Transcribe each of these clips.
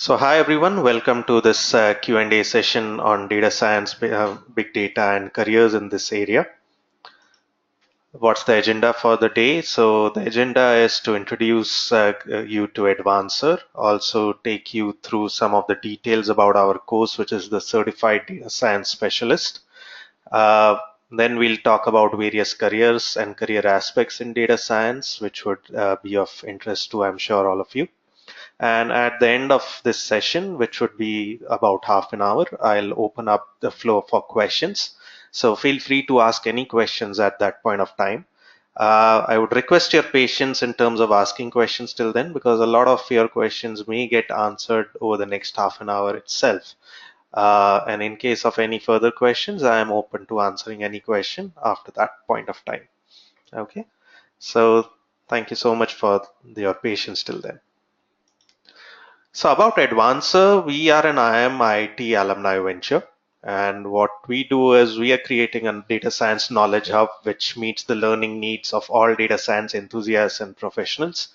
So hi everyone, welcome to this Q&A session on data science, big data and careers in this area. What's the agenda for the day? So the agenda is to introduce you to Edvancer, also take you through some of the details about our course, which is the Certified Data Science Specialist. Uh, then we'll talk about various careers and career aspects in data science, which would be of interest to, I'm sure, all of you. And at the end of this session, which would be about half an hour, I'll open up the floor for questions. So feel free to ask any questions at that point of time. I would request your patience in terms of asking questions till then, because a lot of your questions may get answered over the next half an hour itself. And in case of any further questions, I am open to answering any question after that point of time. Okay. So thank you so much for your patience till then. So about Edvancer, we are an IMIT alumni venture, and what we do is we are creating a data science knowledge hub which meets the learning needs of all data science enthusiasts and professionals,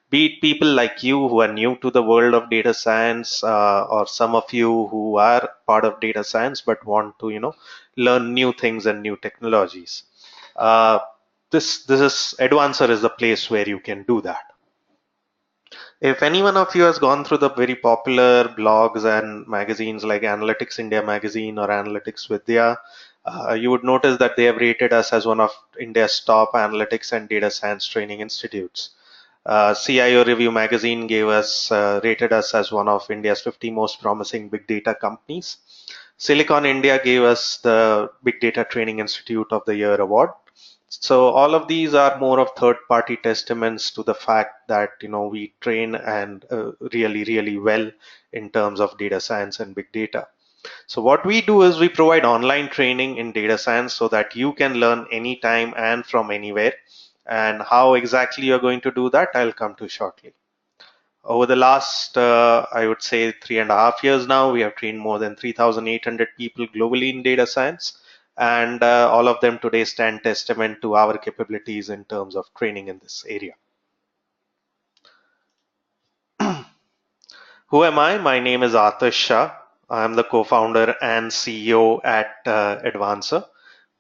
be it people like you who are new to the world of data science, or some of you who are part of data science but want to, learn new things and new technologies. Uh, this is Edvancer is the place where you can do that. If any one of you has gone through the very popular blogs and magazines like Analytics India Magazine or Analytics Vidya, you would notice that they have rated us as one of India's top analytics and data science training institutes. CIO Review Magazine gave us rated us as one of India's 50 most promising big data companies. Silicon India gave us the Big Data Training Institute of the Year award. So all of these are more of third-party testaments to the fact that we train and really well in terms of data science and big data. So what we do is we provide online training in data science so that you can learn anytime and from anywhere. And how exactly you're going to do that, I'll come to shortly. Over the last, I would say, 3.5 years now, we have trained more than 3,800 people globally in data science. And all of them today stand testament to our capabilities in terms of training in this area. Who am I? My name is Atish Shah. I'm the co-founder and CEO at Edvancer.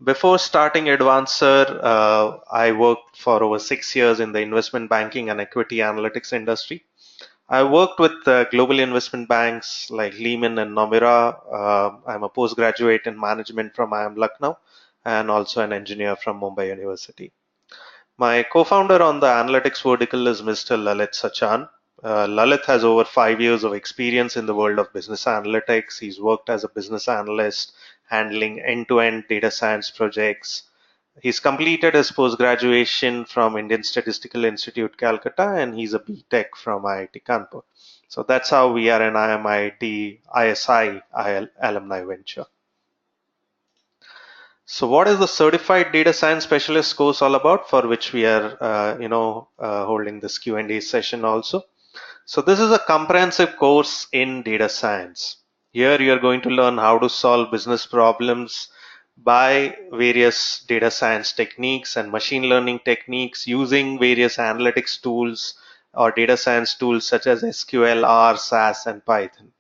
Before starting Edvancer, I worked for over 6 years in the investment banking and equity analytics industry. I worked with global investment banks like Lehman and Nomura. I'm a postgraduate in management from IIM Lucknow and also an engineer from Mumbai University. My co-founder on the analytics vertical is Mr. Lalit Sachan. Lalit has over 5 years of experience in the world of business analytics. He's worked as a business analyst, handling end-to-end data science projects. He's completed his post-graduation from Indian Statistical Institute, Calcutta, and he's a B.Tech from IIT Kanpur. So that's how we are an IMIT ISI alumni venture. So what is the Certified Data Science Specialist course all about, for which we are, holding this Q&A session also? So this is a comprehensive course in data science. Here you are going to learn how to solve business problems by various data science techniques and machine learning techniques using various analytics tools or data science tools such as SQL, R, SAS, and Python.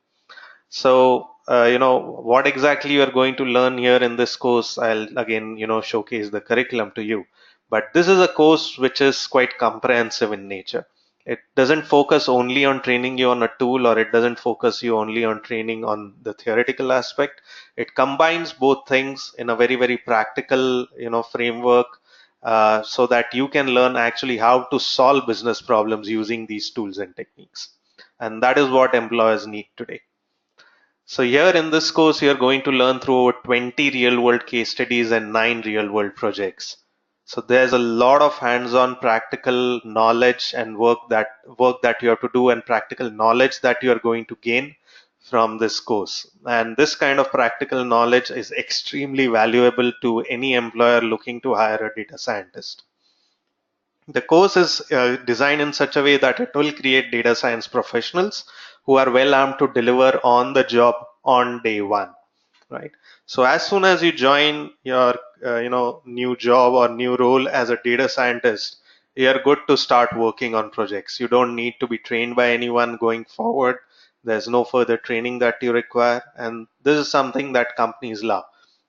So, what exactly you are going to learn here in this course, I'll again, showcase the curriculum to you. But this is a course which is quite comprehensive in nature. It doesn't focus only on training you on a tool, or it doesn't focus you only on training on the theoretical aspect. It combines both things in a very practical, framework, so that you can learn actually how to solve business problems using these tools and techniques. And that is what employers need today. So here in this course, you're going to learn through over 20 real world case studies and 9 real world projects. So there's a lot of hands-on practical knowledge and work that you have to do, and practical knowledge that you are going to gain from this course. And this kind of practical knowledge is extremely valuable to any employer looking to hire a data scientist. The course is designed in such a way that it will create data science professionals who are well armed to deliver on the job on day one, right? So as soon as you join your new job or new role as a data scientist, you're good to start working on projects. You don't need to be trained by anyone going forward. There's no further training that you require, and this is something that companies love.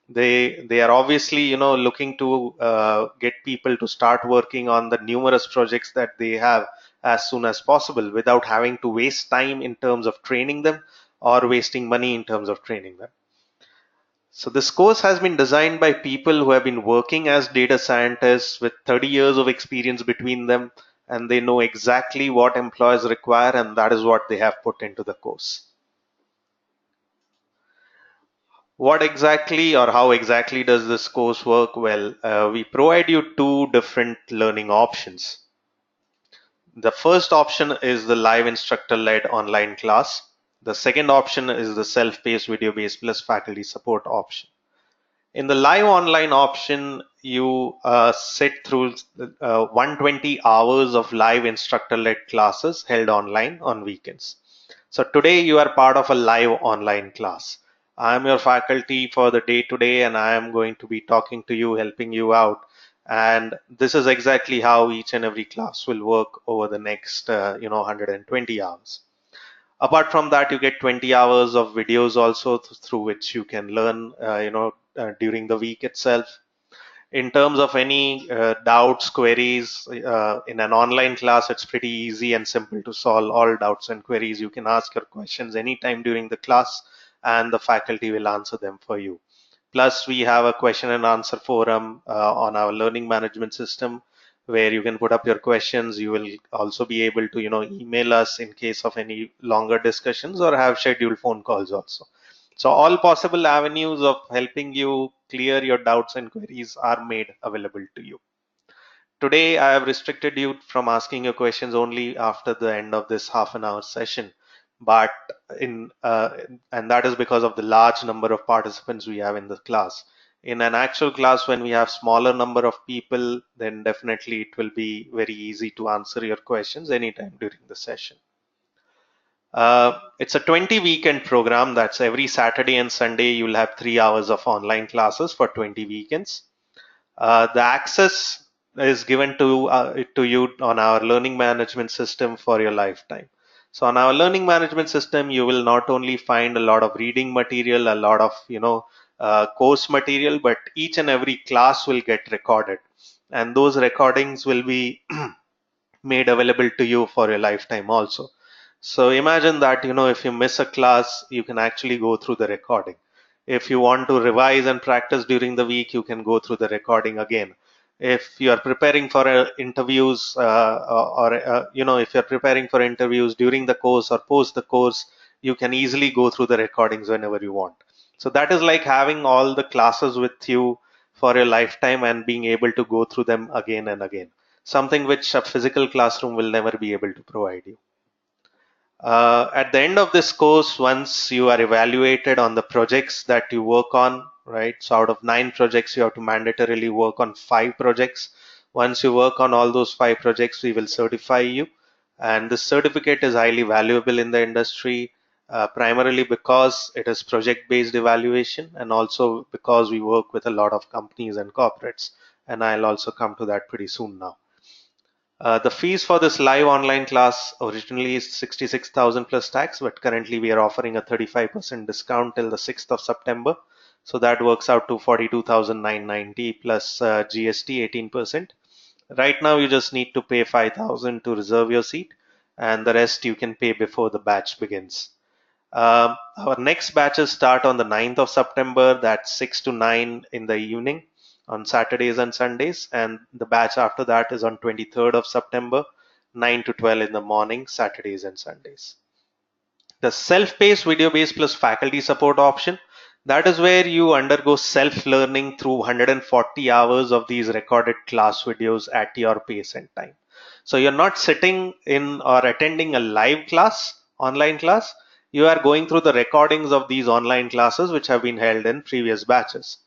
They are obviously, looking to get people to start working on the numerous projects that they have as soon as possible without having to waste time in terms of training them or wasting money in terms of training them. So this course has been designed by people who have been working as data scientists with 30 years of experience between them, and they know exactly what employers require, and that is what they have put into the course. What exactly or how exactly does this course work? Well, we provide you two different learning options. The first option is the live instructor-led online class. The second option is the self-paced video-based plus faculty support option. In the live online option, you sit through 120 hours of live instructor-led classes held online on weekends. So today you are part of a live online class. I am your faculty for the day today, and I am going to be talking to you, helping you out. And this is exactly how each and every class will work over the next 120 hours. Apart from that, you get 20 hours of videos also through which you can learn during the week itself. In terms of any doubts, queries, in an online class, it's pretty easy and simple to solve all doubts and queries. You can ask your questions anytime during the class, and the faculty will answer them for you. Plus, we have a question and answer forum on our learning management system where you can put up your questions. You will also be able to, email us in case of any longer discussions or have scheduled phone calls also. So all possible avenues of helping you clear your doubts and queries are made available to you. Today, I have restricted you from asking your questions only after the end of this half an hour session, but in and that is because of the large number of participants we have in the class. In an actual class, when we have smaller number of people, then definitely it will be very easy to answer your questions anytime during the session. It's a 20 weekend program. That's every Saturday and Sunday. You'll have 3 hours of online classes for 20 weekends. The access is given to you on our learning management system for your lifetime. So on our learning management system, you will not only find a lot of reading material, a lot of course material, but each and every class will get recorded, and those recordings will be made available to you for your lifetime also. So imagine that, if you miss a class, you can actually go through the recording. If you want to revise and practice during the week, you can go through the recording again. If you are preparing for interviews, or if you're preparing for interviews during the course or post the course, you can easily go through the recordings whenever you want. So that is like having all the classes with you for your lifetime and being able to go through them again and again, something which a physical classroom will never be able to provide you. At the end of this course, once you are evaluated on the projects that you work on, right? So out of 9 projects, you have to mandatorily work on 5 projects. Once you work on all those 5 projects, we will certify you. And this certificate is highly valuable in the industry, primarily because it is project-based evaluation and also because we work with a lot of companies and corporates. And I'll also come to that pretty soon now. The fees for this live online class originally is 66,000 plus tax, but currently we are offering a 35% discount till the 6th of September. So that works out to 42,990 plus GST 18%. Right now you just need to pay 5,000 to reserve your seat, and the rest you can pay before the batch begins. Our next batches start on the 9th of September, that's 6 to 9 in the evening on Saturdays and Sundays, and the batch after that is on 23rd of September, 9 to 12 in the morning, Saturdays and Sundays. The self-paced video-based plus faculty support option, that is where you undergo self-learning through 140 hours of these recorded class videos at your pace and time. So you're not sitting in or attending a live class, online class. You are going through the recordings of these online classes which have been held in previous batches.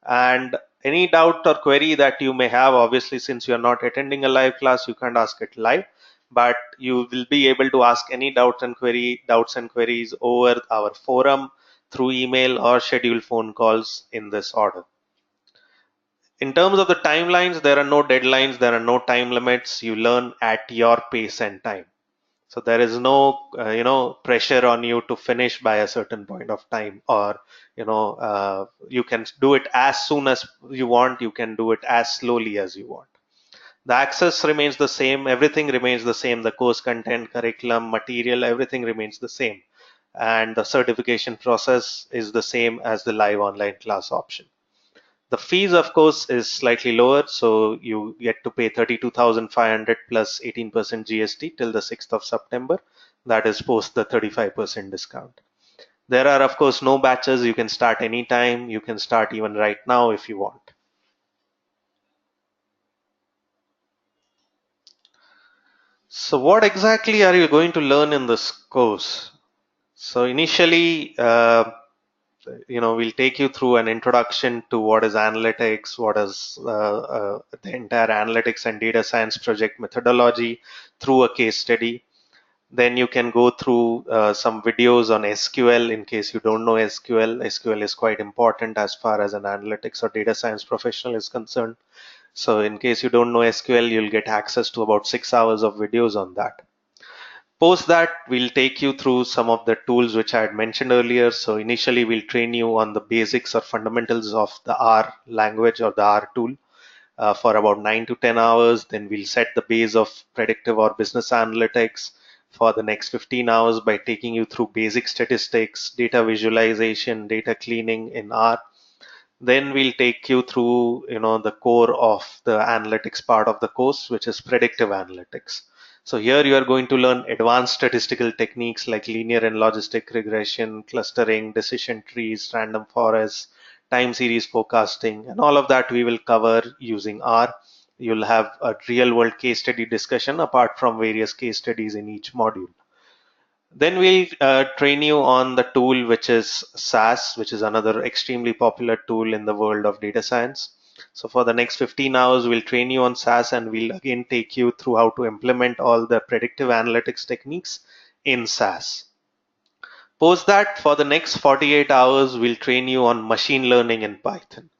And any doubt or query that you may have, obviously, since you're not attending a live class, you can't ask it live, but you will be able to ask any doubts and queries over our forum, through email or scheduled phone calls in this order. In terms of the timelines, there are no deadlines, there are no time limits. You learn at your pace and time. So there is no, pressure on you to finish by a certain point of time, or, you can do it as soon as you want, you can do it as slowly as you want. The access remains the same, everything remains the same, the course content, curriculum, material, everything remains the same. And the certification process is the same as the live online class option. The fees, of course, is slightly lower, so you get to pay 32,500 plus 18% GST till the 6th of September. That is post the 35% discount. There are, of course, no batches. You can start anytime. You can start even right now if you want. So, what exactly are you going to learn in this course? So, initially, we'll take you through an introduction to what is analytics, what is the entire analytics and data science project methodology through a case study. Then you can go through some videos on SQL in case you don't know SQL. SQL is quite important as far as an analytics or data science professional is concerned. So in case you don't know SQL, you'll get access to about 6 hours of videos on that. Post that, we'll take you through some of the tools which I had mentioned earlier. So initially, we'll train you on the basics or fundamentals of the R language or the R tool for about 9 to 10 hours. Then we'll set the base of predictive or business analytics for the next 15 hours by taking you through basic statistics, data visualization, data cleaning in R. Then we'll take you through, the core of the analytics part of the course, which is predictive analytics. So here you are going to learn advanced statistical techniques like linear and logistic regression, clustering, decision trees, random forests, time series forecasting, and all of that we will cover using R. You'll have a real world case study discussion apart from various case studies in each module. Then we'll train you on the tool which is SAS, which is another extremely popular tool in the world of data science. So for the next 15 hours, we'll train you on SAS and we'll again take you through how to implement all the predictive analytics techniques in SAS. Post that, for the next 48 hours, we'll train you on machine learning in Python.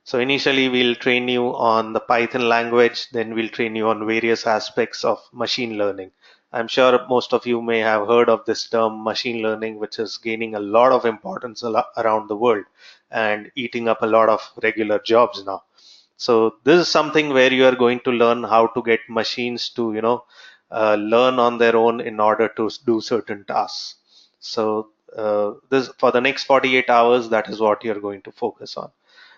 So initially we'll train you on the Python language, then we'll train you on various aspects of machine learning. I'm sure most of you may have heard of this term machine learning, which is gaining a lot of importance around the world and eating up a lot of regular jobs now. So this is something where you are going to learn how to get machines to, learn on their own in order to do certain tasks. So this for the next 48 hours, that is what you're going to focus on.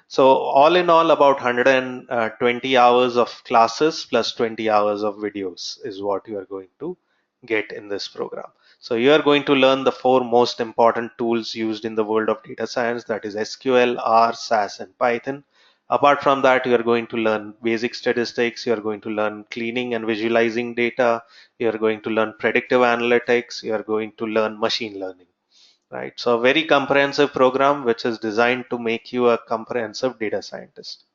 So all in all, about 120 hours of classes plus 20 hours of videos is what you are going to get in this program. So you are going to learn the four most important tools used in the world of data science, that is SQL, R, SAS, and Python. Apart from that, you are going to learn basic statistics, you are going to learn cleaning and visualizing data, you are going to learn predictive analytics, you are going to learn machine learning. Right, so a very comprehensive program which is designed to make you a comprehensive data scientist.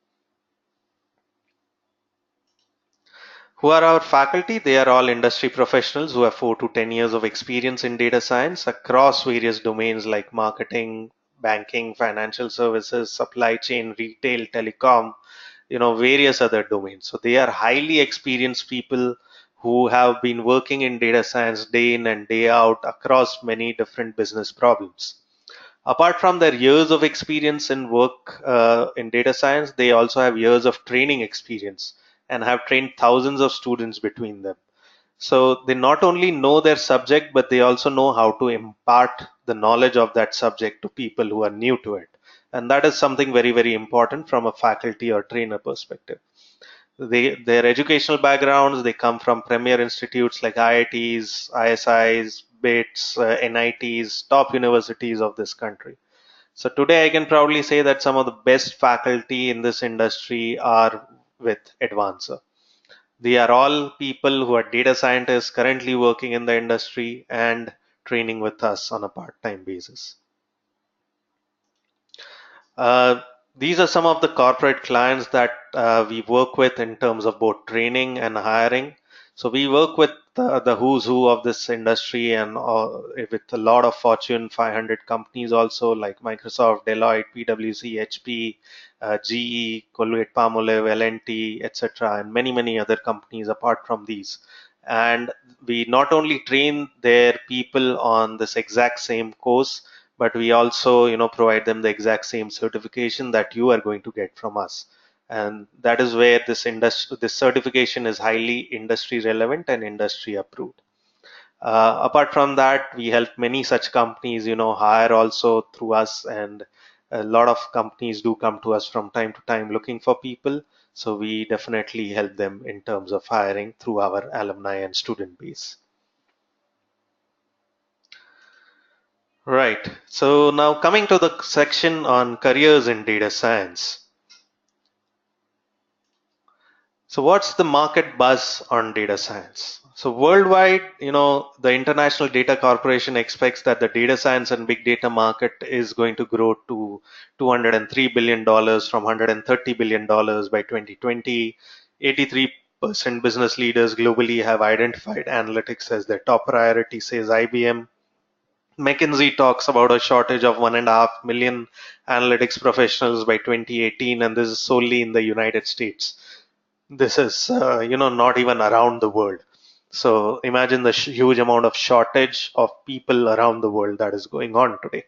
Who are our faculty? They are all industry professionals who have 4 to 10 years of experience in data science across various domains like marketing, banking, financial services, supply chain, retail, telecom, various other domains. So they are highly experienced people who have been working in data science day in and day out across many different business problems. Apart from their years of experience in work in data science, they also have years of training experience and have trained thousands of students between them. So they not only know their subject, but they also know how to impart the knowledge of that subject to people who are new to it. And that is something very, very important from a faculty or trainer perspective. Their educational backgrounds, they come from premier institutes like IITs, ISIs, BITS, NITs, top universities of this country. So today I can proudly say that some of the best faculty in this industry are with Edvancer. They are all people who are data scientists currently working in the industry and training with us on a part-time basis. Uh, these are some of the corporate clients that we work with in terms of both training and hiring. So we work with the who's who of this industry and with a lot of Fortune 500 companies also like Microsoft, Deloitte, PwC, HP, GE, Colgate-Palmolive, L&T, etc., and many, many other companies apart from these. and we not only train their people on this exact same course, but we also provide them the exact same certification that you are going to get from us. And that is where this certification is highly industry relevant and industry approved. Apart from that, we help many such companies, hire also through us, and a lot of companies do come to us from time to time looking for people. So we definitely help them in terms of hiring through our alumni and student base. Right. So now coming to the section on careers in data science. So what's the market buzz on data science? So worldwide, the International Data Corporation expects that the data science and big data market is going to grow to $203 billion from $130 billion by 2020. 83% business leaders globally have identified analytics as their top priority, says IBM. McKinsey talks about a shortage of 1.5 million analytics professionals by 2018, and this is solely in the United States. This is not even around the world. So imagine the huge amount of shortage of people around the world that is going on today.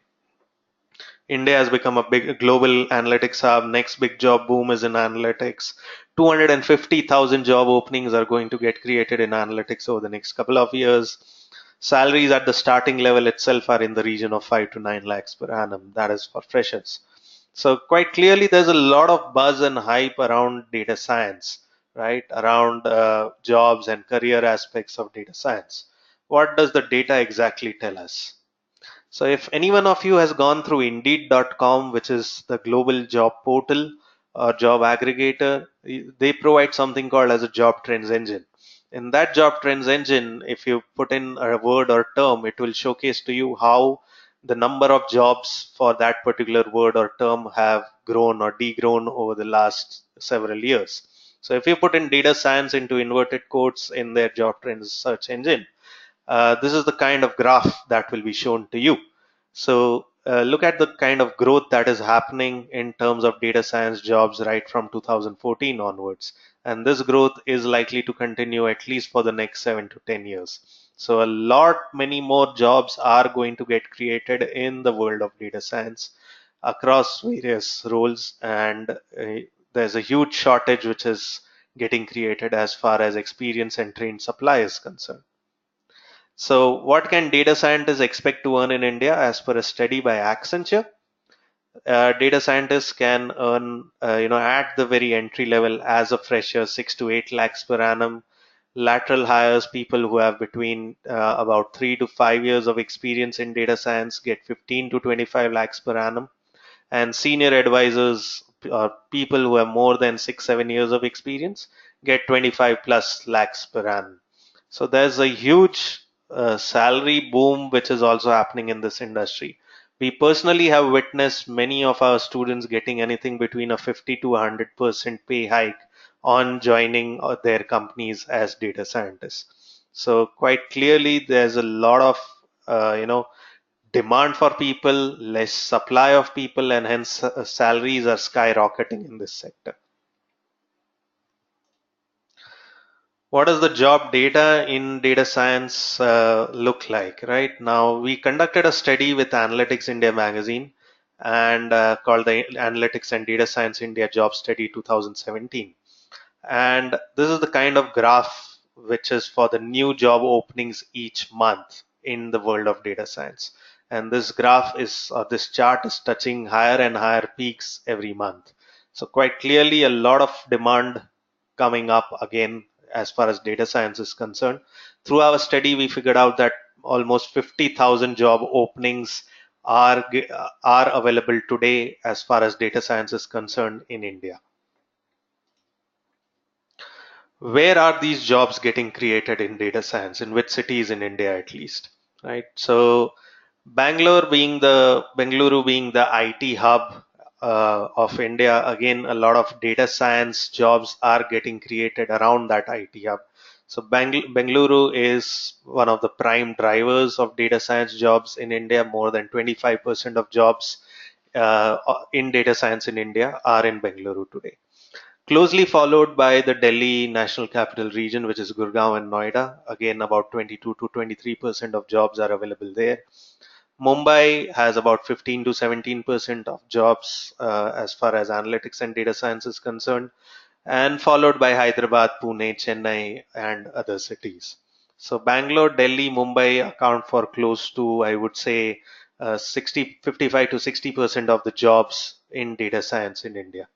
India has become a big global analytics hub. Next big job boom is in analytics. 250,000 job openings are going to get created in analytics over the next couple of years. Salaries at the starting level itself are in the region of 5 to 9 lakhs per annum. That is for freshers. So quite clearly, there's a lot of buzz and hype around data science, right? Around jobs and career aspects of data science. What does the data exactly tell us? So if any one of you has gone through Indeed.com, which is the global job portal or job aggregator, they provide something called as a job trends engine. In that job trends engine, if you put in a word or term, it will showcase to you how the number of jobs for that particular word or term have grown or degrown over the last several years. So if you put in data science into inverted quotes in their job trends search engine, this is the kind of graph that will be shown to you. So look at the kind of growth that is happening in terms of data science jobs right from 2014 onwards. And this growth is likely to continue at least for the next 7 to 10 years. So a lot, many more jobs are going to get created in the world of data science across various roles. And there's a huge shortage which is getting created as far as experience and trained supply is concerned. So, what can data scientists expect to earn in India? As per a study by Accenture, data scientists can earn, at the very entry level as a fresher, 6 to 8 lakhs per annum. Lateral hires, people who have between about 3 to 5 years of experience in data science, get 15 to 25 lakhs per annum. And senior advisors, people who have more than 6 7 years of experience, get 25 plus lakhs per annum. So there's a huge salary boom which is also happening in this industry. We personally have witnessed many of our students getting anything between a 50 to 100% pay hike on joining their companies as data scientists. So quite clearly, there's a lot of demand for people, less supply of people, and hence salaries are skyrocketing in this sector. What does the job data in data science look like? Right now, we conducted a study with Analytics India magazine and called the Analytics and Data Science India Job Study 2017. And this is the kind of graph which is for the new job openings each month in the world of data science. And this graph is, or this chart is touching higher and higher peaks every month. So quite clearly a lot of demand coming up again as far as data science is concerned. Through our study, we figured out that almost 50,000 job openings are available today as far as data science is concerned in India. Where are these jobs getting created in data science? In which cities in India, at least, right? So, Bengaluru being the IT hub of India, again, a lot of data science jobs are getting created around that IT hub. So, Bengaluru is one of the prime drivers of data science jobs in India. More than 25% of jobs in data science in India are in Bengaluru today. closely followed by the Delhi National Capital Region, which is Gurgaon and Noida. Again, about 22 to 23% of jobs are available there. Mumbai has about 15 to 17% of jobs as far as analytics and data science is concerned, and followed by Hyderabad, Pune, Chennai, and other cities. So Bangalore, Delhi, Mumbai account for close to, I would say, 55 to 60% of the jobs in data science in India.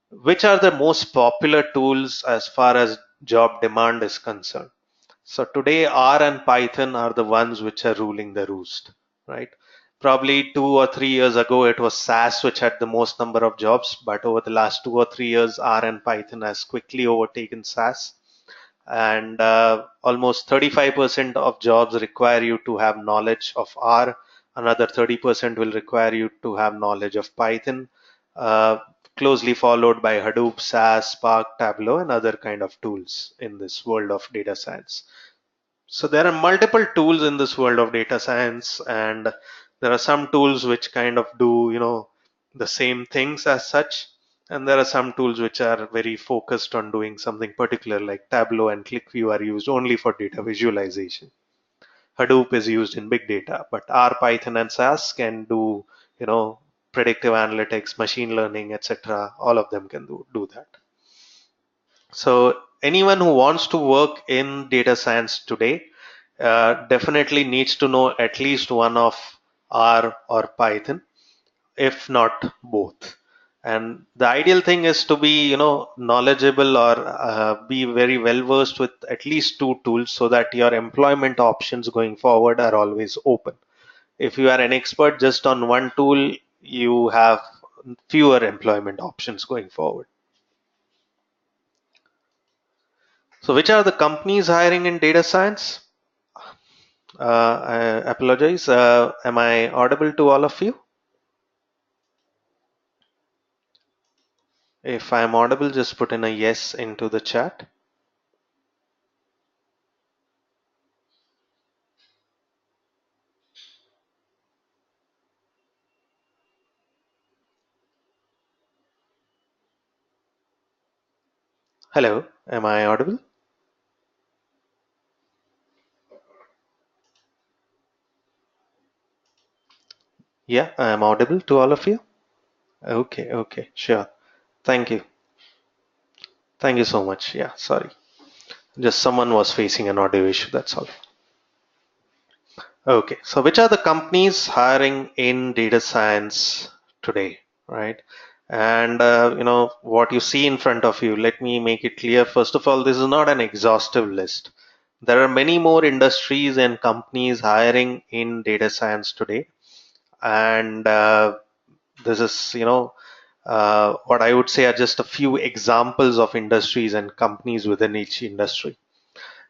Which are the most popular tools as far as job demand is concerned? So today R and Python are the ones which are ruling the roost, right? Probably 2 or 3 years ago it was SAS which had the most number of jobs, but over the last 2 or 3 years R and Python has quickly overtaken SAS, and almost 35% of jobs require you to have knowledge of R. Another 30% will require you to have knowledge of Python, uh, closely followed by Hadoop, SAS, Spark, Tableau, and other kind of tools in this world of data science. So there are multiple tools in this world of data science, and there are some tools which kind of do, the same things as such, and there are some tools which are very focused on doing something particular, like Tableau and ClickView are used only for data visualization. Hadoop is used in big data, but R, Python, and SAS can do, predictive analytics, machine learning, etc. All of them can do that. So anyone who wants to work in data science today definitely needs to know at least one of R or Python, if not both. And the ideal thing is to be, knowledgeable or be very well versed with at least two tools so that your employment options going forward are always open. If you are an expert just on one tool, you have fewer employment options going forward. So, which are the companies hiring in data science? I apologize. Am I audible to all of you? If I'm audible, just put in a yes into the chat. Hello, am I audible? Yeah, I am audible to all of you. Okay, okay, sure. Thank you. Thank you so much. Yeah, sorry. Just someone was facing an audio issue, that's all. Okay, so which are the companies hiring in data science today, right? And what you see in front of you, let me make it clear. First of all, this is not an exhaustive list. There are many more industries and companies hiring in data science today, and this is, what I would say are just a few examples of industries and companies within each industry.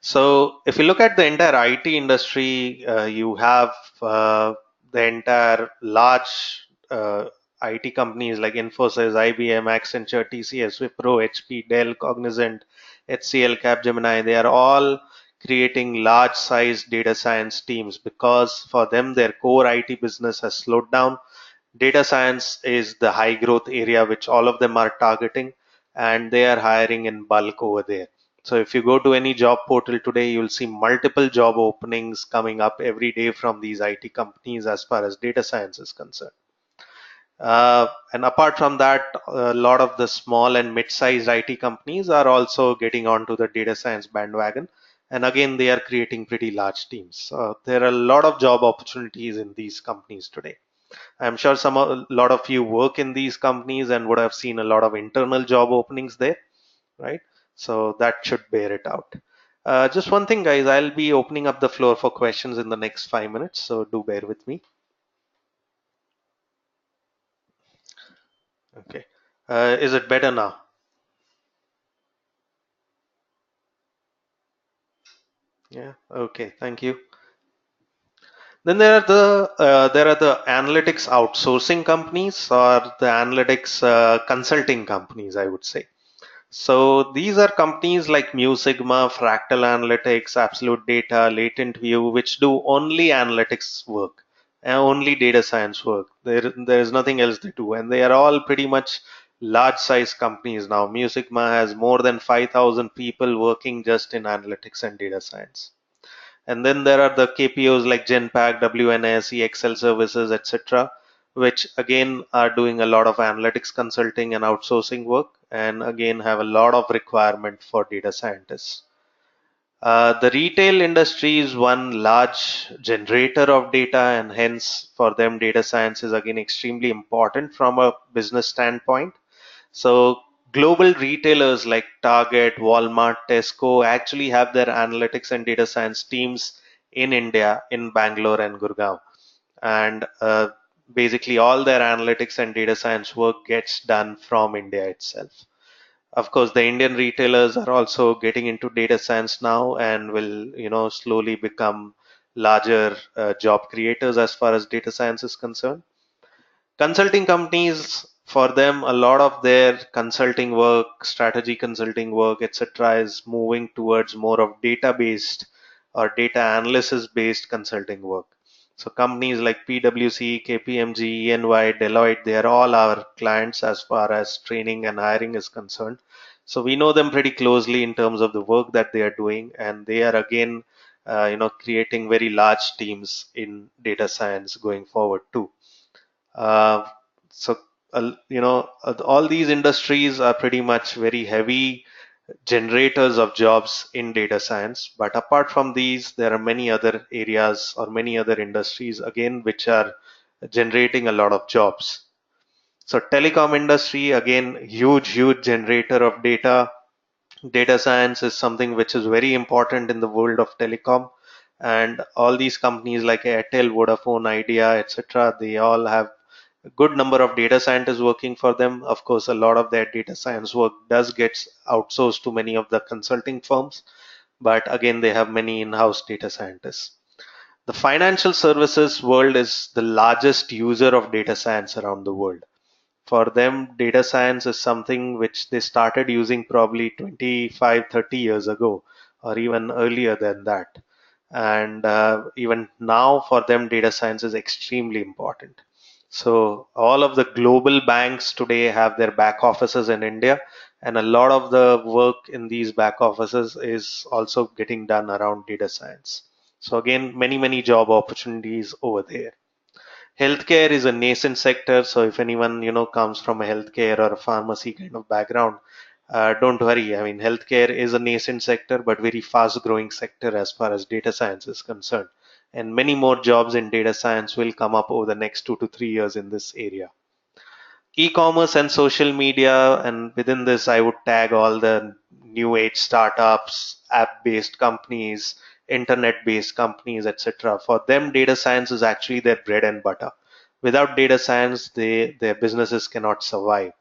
So if you look at the entire IT industry, you have the entire large IT companies like Infosys, IBM, Accenture, TCS, Wipro, HP, Dell, Cognizant, HCL, Capgemini. They are all creating large size data science teams because for them their core IT business has slowed down. Data science is the high growth area which all of them are targeting, and they are hiring in bulk over there. So if you go to any job portal today, you'll see multiple job openings coming up every day from these IT companies as far as data science is concerned. And apart from that, a lot of the small and mid-sized IT companies are also getting onto the data science bandwagon. And again, they are creating pretty large teams. There are a lot of job opportunities in these companies today. I'm sure a lot of you work in these companies and would have seen a lot of internal job openings there, right? So that should bear it out. Just one thing, guys, I'll be opening up the floor for questions in the next 5 minutes, so do bear with me. Okay. Is it better now? Yeah. Okay. Thank you. Then there are the analytics outsourcing companies or the analytics consulting companies, I would say. So these are companies like Mu Sigma, Fractal Analytics, Absolute Data, Latent View, which do only analytics work and only data science work. There is nothing else they do, and they are all pretty much large size companies now. Musicma has more than 5,000 people working just in analytics and data science. And then there are the KPOs like Genpact, WNS, EXL services, etc., which again are doing a lot of analytics consulting and outsourcing work, and again have a lot of requirement for data scientists. The retail industry is one large generator of data, and hence for them, data science is again extremely important from a business standpoint. So global retailers like Target, Walmart, Tesco actually have their analytics and data science teams in India, in Bangalore and Gurgaon. And basically all their analytics and data science work gets done from India itself. Of course, the Indian retailers are also getting into data science now and will, slowly become larger job creators as far as data science is concerned. Consulting companies, for them, a lot of their consulting work, strategy consulting work, etc., is moving towards more of data based or data analysis based consulting work. So companies like PwC, KPMG, EY, Deloitte, they are all our clients as far as training and hiring is concerned. So we know them pretty closely in terms of the work that they are doing, and they are again, creating very large teams in data science going forward too. Uh, so, all these industries are pretty much very heavy generators of jobs in data science. But apart from these, there are many other areas or many other industries, again, which are generating a lot of jobs. So, telecom industry, again, huge generator of data. Data science is something which is very important in the world of telecom. And all these companies like Airtel, Vodafone, Idea, etc., they all have a good number of data scientists working for them. Of course, a lot of their data science work does get outsourced to many of the consulting firms, but again, they have many in-house data scientists. The financial services world is the largest user of data science around the world. For them, data science is something which they started using probably 25, 30 years ago, or even earlier than that. And even now, for them, data science is extremely important. So, all of the global banks today have their back offices in India, and a lot of the work in these back offices is also getting done around data science. So, again, many job opportunities over there. Healthcare is a nascent sector, so if anyone comes from a healthcare or a pharmacy kind of background, don't worry. I mean, healthcare is a nascent sector, but very fast growing sector as far as data science is concerned. And many more jobs in data science will come up over the next 2 to 3 years in this area. E-commerce and social media, and within this I would tag all the new age startups, app-based companies, internet-based companies, etc. For them, data science is actually their bread and butter. Without data science, their businesses cannot survive.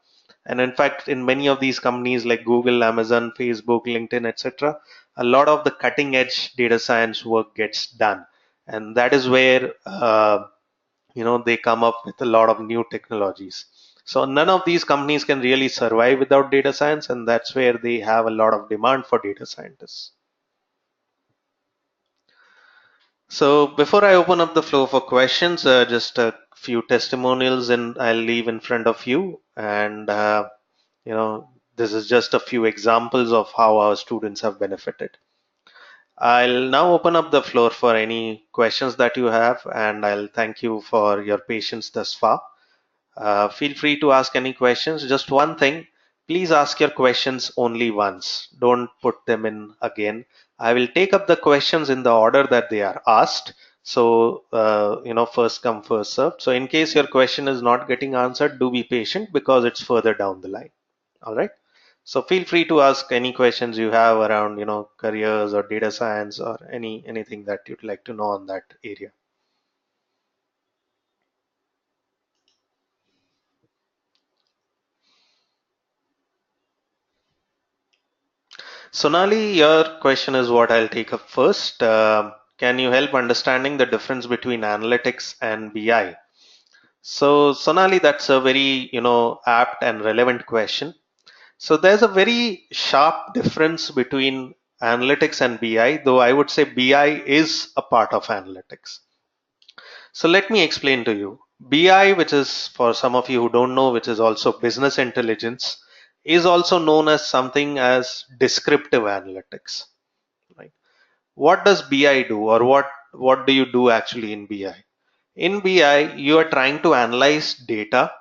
And in fact, in many of these companies like Google, Amazon, Facebook, LinkedIn, etc., a lot of the cutting edge data science work gets done. And that is where they come up with a lot of new technologies. So none of these companies can really survive without data science, and that's where they have a lot of demand for data scientists. So before I open up the floor for questions, just a few testimonials and I'll leave in front of you. And this is just a few examples of how our students have benefited. I'll now open up the floor for any questions that you have, and I'll thank you for your patience thus far. Feel free to ask any questions. Just one thing, please ask your questions only once. Don't put them in again. I will take up the questions in the order that they are asked. So, first come, first served. So, in case your question is not getting answered, do be patient because it's further down the line. All right. So, feel free to ask any questions you have around, careers or data science or anything that you'd like to know on that area. Sonali, your question is what I'll take up first. Can you help understanding the difference between analytics and BI? So, Sonali, that's a very, apt and relevant question. So there's a very sharp difference between analytics and BI, though I would say BI is a part of analytics. So let me explain to you. BI, which is for some of you who don't know, which is also business intelligence, is also known as something as descriptive analytics. Right? What does BI do, or what do you do actually in BI? In BI, you are trying to analyze data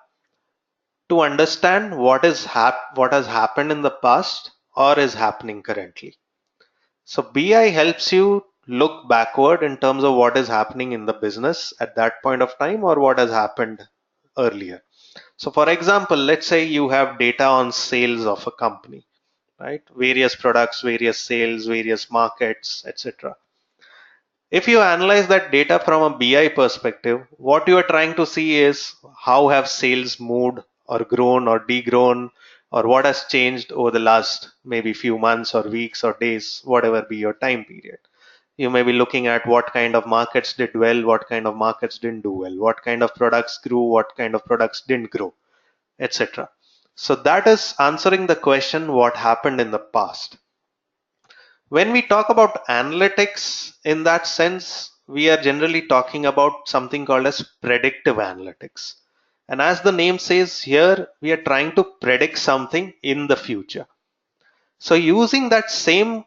to understand what has happened in the past or is happening currently. So BI helps you look backward in terms of what is happening in the business at that point of time or what has happened earlier. So for example, let's say you have data on sales of a company, right? Various products, various sales, various markets, etc. If you analyze that data from a BI perspective, what you are trying to see is how have sales moved or grown or degrown, or what has changed over the last maybe few months or weeks or days, whatever be your time period. You may be looking at what kind of markets did well, what kind of markets didn't do well, what kind of products grew, what kind of products didn't grow, etc. So that is answering the question what happened in the past. When we talk about analytics in that sense, we are generally talking about something called as predictive analytics. And as the name says here, we are trying to predict something in the future. So using that same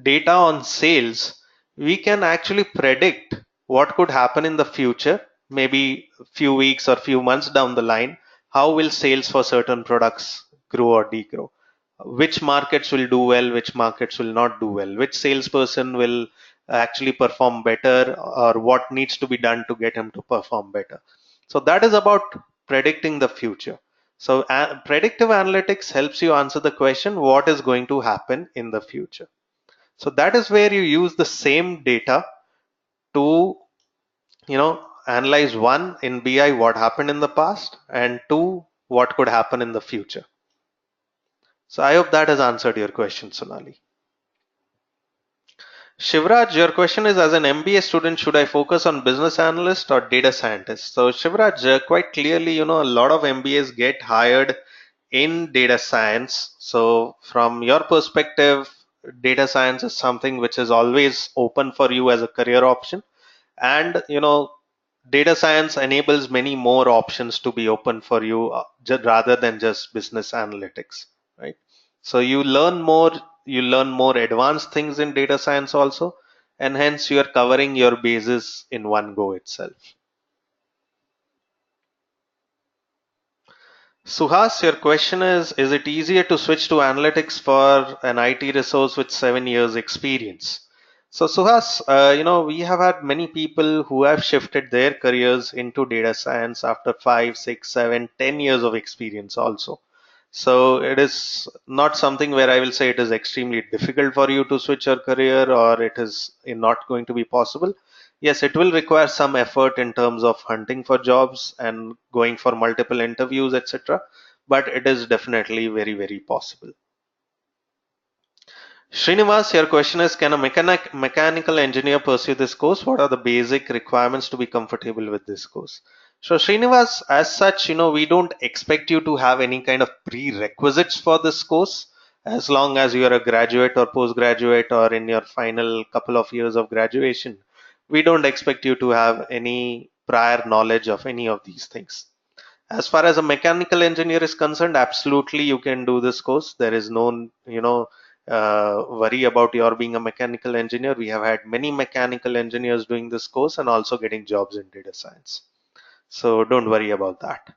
data on sales, we can actually predict what could happen in the future, maybe a few weeks or few months down the line. How will sales for certain products grow or degrow? Which markets will do well, which markets will not do well, which salesperson will actually perform better, or what needs to be done to get him to perform better. So that is about predicting the future. So predictive analytics helps you answer the question, what is going to happen in the future? So that is where you use the same data to, analyze one in BI, what happened in the past, and two, what could happen in the future. So I hope that has answered your question, Sonali. Shivraj, your question is, as an MBA student, should I focus on business analyst or data scientist? So Shivraj, quite clearly, a lot of MBAs get hired in data science. So from your perspective, data science is something which is always open for you as a career option. And, data science enables many more options to be open for you rather than just business analytics, right? So you learn more advanced things in data science also, and hence you are covering your bases in one go itself. Suhas, your question is it easier to switch to analytics for an IT resource with 7 years experience? So Suhas, we have had many people who have shifted their careers into data science after 5, 6, 7, 10 years of experience also. So it is not something where I will say it is extremely difficult for you to switch your career or it is not going to be possible. Yes, it will require some effort in terms of hunting for jobs and going for multiple interviews, etc. But it is definitely very, very possible. Srinivas, your question is, can a mechanical engineer pursue this course? What are the basic requirements to be comfortable with this course? So Srinivas, as such, we don't expect you to have any kind of prerequisites for this course. As long as you are a graduate or postgraduate or in your final couple of years of graduation, we don't expect you to have any prior knowledge of any of these things. As far as a mechanical engineer is concerned, absolutely you can do this course. There is no, worry about your being a mechanical engineer. We have had many mechanical engineers doing this course and also getting jobs in data science. So don't worry about that.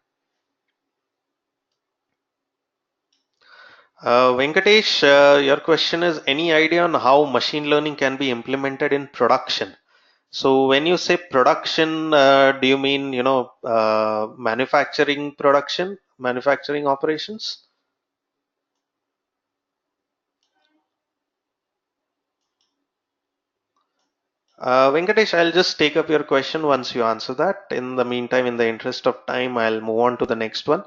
Venkatesh, your question is, any idea on how machine learning can be implemented in production? So when you say production, do you mean, manufacturing operations? Venkatesh, I'll just take up your question once you answer that. In the meantime, in the interest of time, I'll move on to the next one.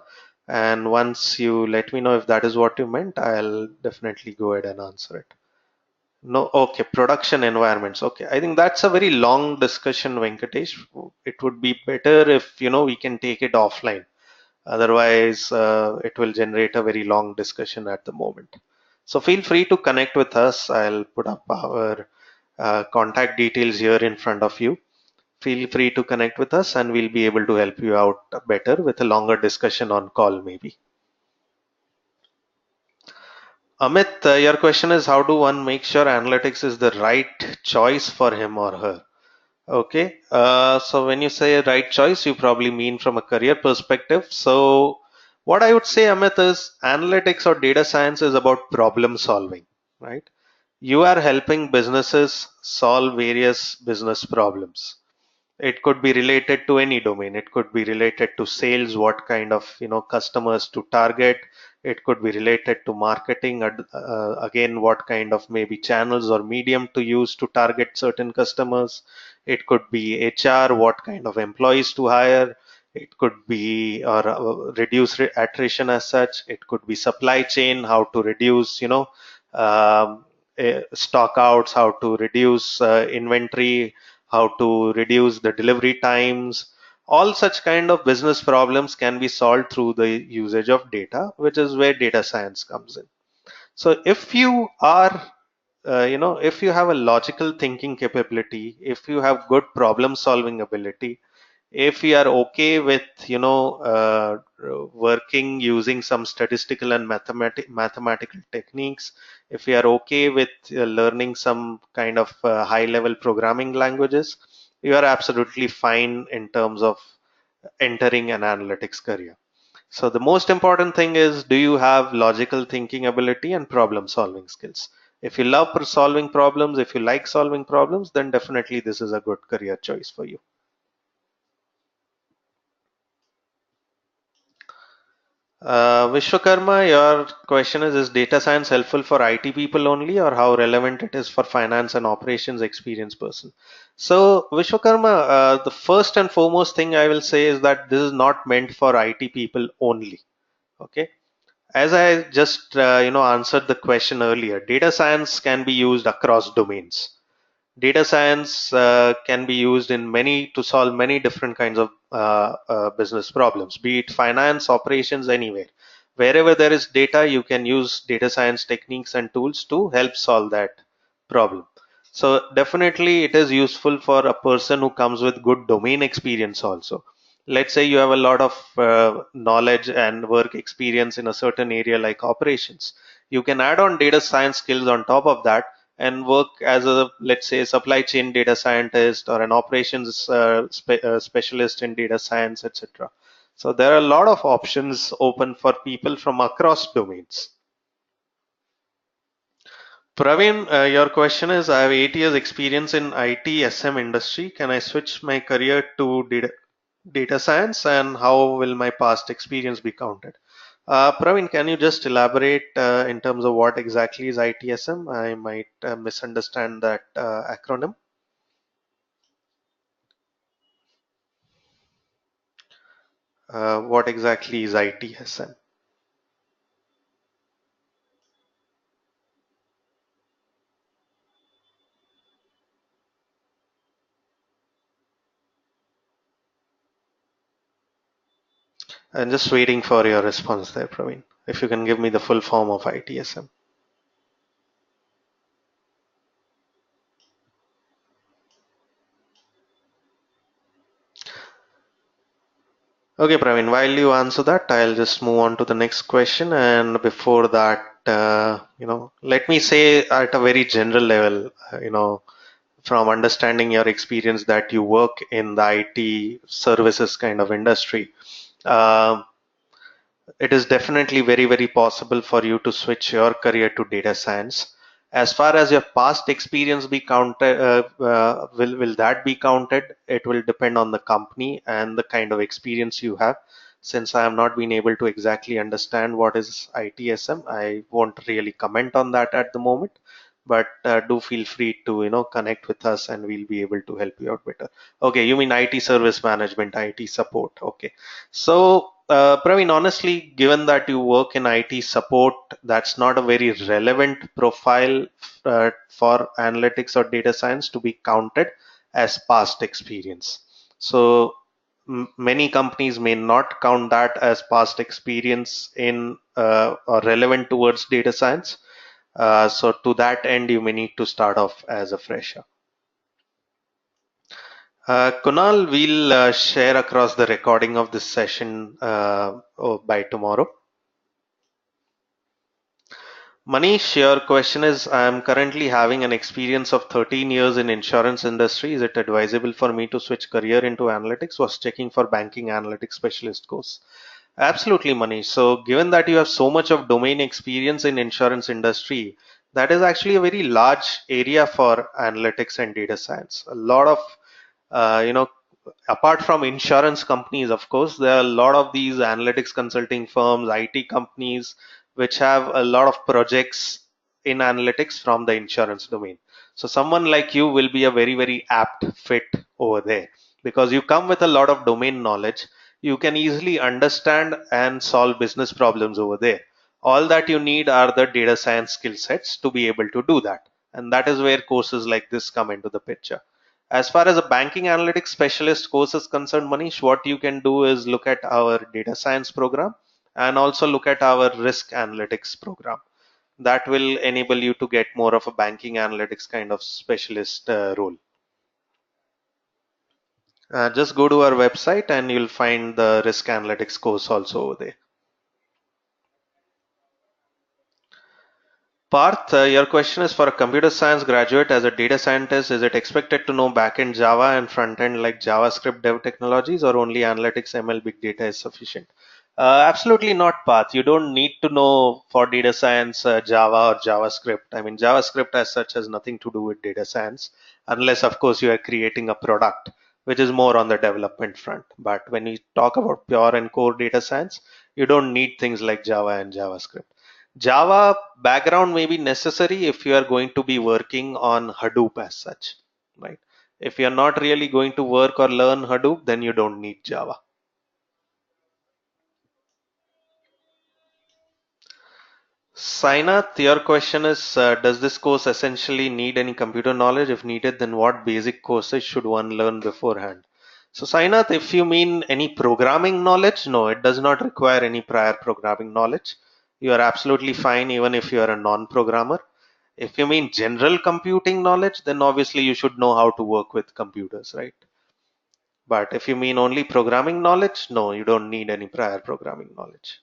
And once you let me know if that is what you meant, I'll definitely go ahead and answer it. No, okay, production environments. Okay, I think that's a very long discussion, Venkatesh. It would be better if, we can take it offline. Otherwise, it will generate a very long discussion at the moment. So feel free to connect with us. I'll put up our contact details here in front of you. feel free to connect with us and we'll be able to help you out better with a longer discussion on call maybe. Amit, your question is how do one make sure analytics is the right choice for him or her? Okay, so when you say right choice, you probably mean from a career perspective. So, what I would say, Amit, is analytics or data science is about problem solving, right? You are helping businesses solve various business problems. It could be related to any domain. It could be related to sales, what kind of customers to target. It could be related to marketing, again, what kind of maybe channels or medium to use to target certain customers. It could be HR, what kind of employees to hire. It could be or reduce attrition as such. It could be supply chain, how to reduce um, stock outs, how to reduce inventory, how to reduce the delivery times. All such kind of business problems can be solved through the usage of data, which is where data science comes in. So if you are, if you have a logical thinking capability, if you have good problem solving ability, if we are okay with working using some statistical and mathematical techniques, if we are okay with learning some kind of high level programming languages, you are absolutely fine in terms of entering an analytics career. So the most important thing is, do you have logical thinking ability and problem solving skills? If you love solving problems, if you like solving problems, then definitely this is a good career choice for you. Vishwakarma, your question is data science helpful for IT people only, or how relevant it is for finance and operations experienced person? So, Vishwakarma, the first and foremost thing I will say is that this is not meant for IT people only. Okay. As I just answered the question earlier, data science can be used across domains. Data science can be used in many to solve many different kinds of business problems, be it finance, operations, anywhere. Wherever there is data, you can use data science techniques and tools to help solve that problem. So definitely it is useful for a person who comes with good domain experience also. Let's say you have a lot of knowledge and work experience in a certain area like operations. You can add on data science skills on top of that and work as a, let's say, supply chain data scientist or an operations specialist in data science, etc. So there are a lot of options open for people from across domains. Praveen, your question is, I have 8 years experience in IT SM industry. Can I switch my career to data science, and how will my past experience be counted? Praveen, can you just elaborate in terms of what exactly is ITSM? I might misunderstand that acronym. What exactly is ITSM? I'm just waiting for your response there, Praveen. If you can give me the full form of ITSM. Okay, Praveen, while you answer that, I'll just move on to the next question. And before that, let me say at a very general level, from understanding your experience that you work in the IT services kind of industry, uh, it is definitely very, very possible for you to switch your career to data science. As far as your past experience be counted, will that be counted? It will depend on the company and the kind of experience you have. Since I have not been able to exactly understand what is ITSM, I won't really comment on that at the moment. But do feel free to connect with us, and we'll be able to help you out better. Okay, you mean IT service management, IT support? Okay. So, Praveen, honestly, given that you work in IT support, that's not a very relevant profile for analytics or data science to be counted as past experience. So, many companies may not count that as past experience in or relevant towards data science. So, to that end, you may need to start off as a fresher. Kunal, we'll share across the recording of this session by tomorrow. Manish, your question is, I am currently having an experience of 13 years in insurance industry. Is it advisable for me to switch career into analytics? Was checking for banking analytics specialist course. Absolutely, Manish. So given that you have so much of domain experience in insurance industry, that is actually a very large area for analytics and data science. A lot of uh, you know apart from insurance companies, of course, there are a lot of these analytics consulting firms, IT companies, which have a lot of projects in analytics from the insurance domain. So someone like you will be a very, very apt fit over there because you come with a lot of domain knowledge. You can easily understand and solve business problems over there. All that you need are the data science skill sets to be able to do that. And that is where courses like this come into the picture. As far as a banking analytics specialist course is concerned, Manish, what you can do is look at our data science program and also look at our risk analytics program. That will enable you to get more of a banking analytics kind of specialist role. Just go to our website and you'll find the risk analytics course also over there. Parth, your question is for a computer science graduate as a data scientist. Is it expected to know backend Java and front-end like JavaScript dev technologies, or only analytics, ML, big data is sufficient? Absolutely not, Parth. You don't need to know for data science Java or JavaScript. I mean, JavaScript as such has nothing to do with data science, unless, of course, you are creating a product, which is more on the development front. But when we talk about pure and core data science, you don't need things like Java and JavaScript. Java background may be necessary if you are going to be working on Hadoop as such, right? If you're not really going to work or learn Hadoop, then you don't need Java. Sainath, your question is, does this course essentially need any computer knowledge? If needed, then what basic courses should one learn beforehand? So Sainath, if you mean any programming knowledge, no, it does not require any prior programming knowledge. You are absolutely fine even if you are a non-programmer. If you mean general computing knowledge, then obviously you should know how to work with computers, right? But if you mean only programming knowledge, no, you don't need any prior programming knowledge.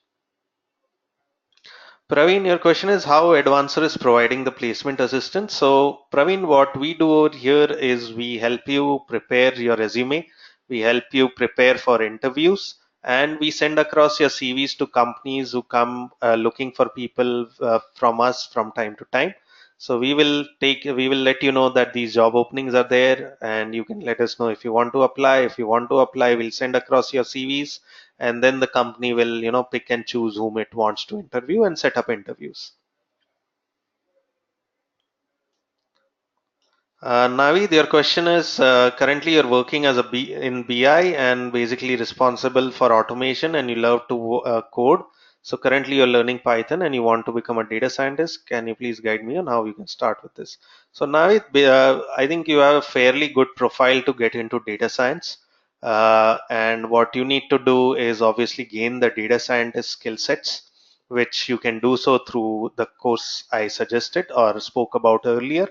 Praveen, your question is how Edvancer is providing the placement assistance. So, Praveen, what we do over here is we help you prepare your resume, we help you prepare for interviews, and we send across your CVs to companies who come looking for people from us from time to time. So we will let you know that these job openings are there, and you can let us know if you want to apply. If you want to apply, we'll send across your CVs, and then the company will pick and choose whom it wants to interview and set up interviews. Navid, your question is currently you're working as in BI and basically responsible for automation and you love to code. So currently you're learning Python and you want to become a data scientist. Can you please guide me on how you can start with this? So Navid, I think you have a fairly good profile to get into data science. And what you need to do is obviously gain the data scientist skill sets, which you can do so through the course I suggested or spoke about earlier.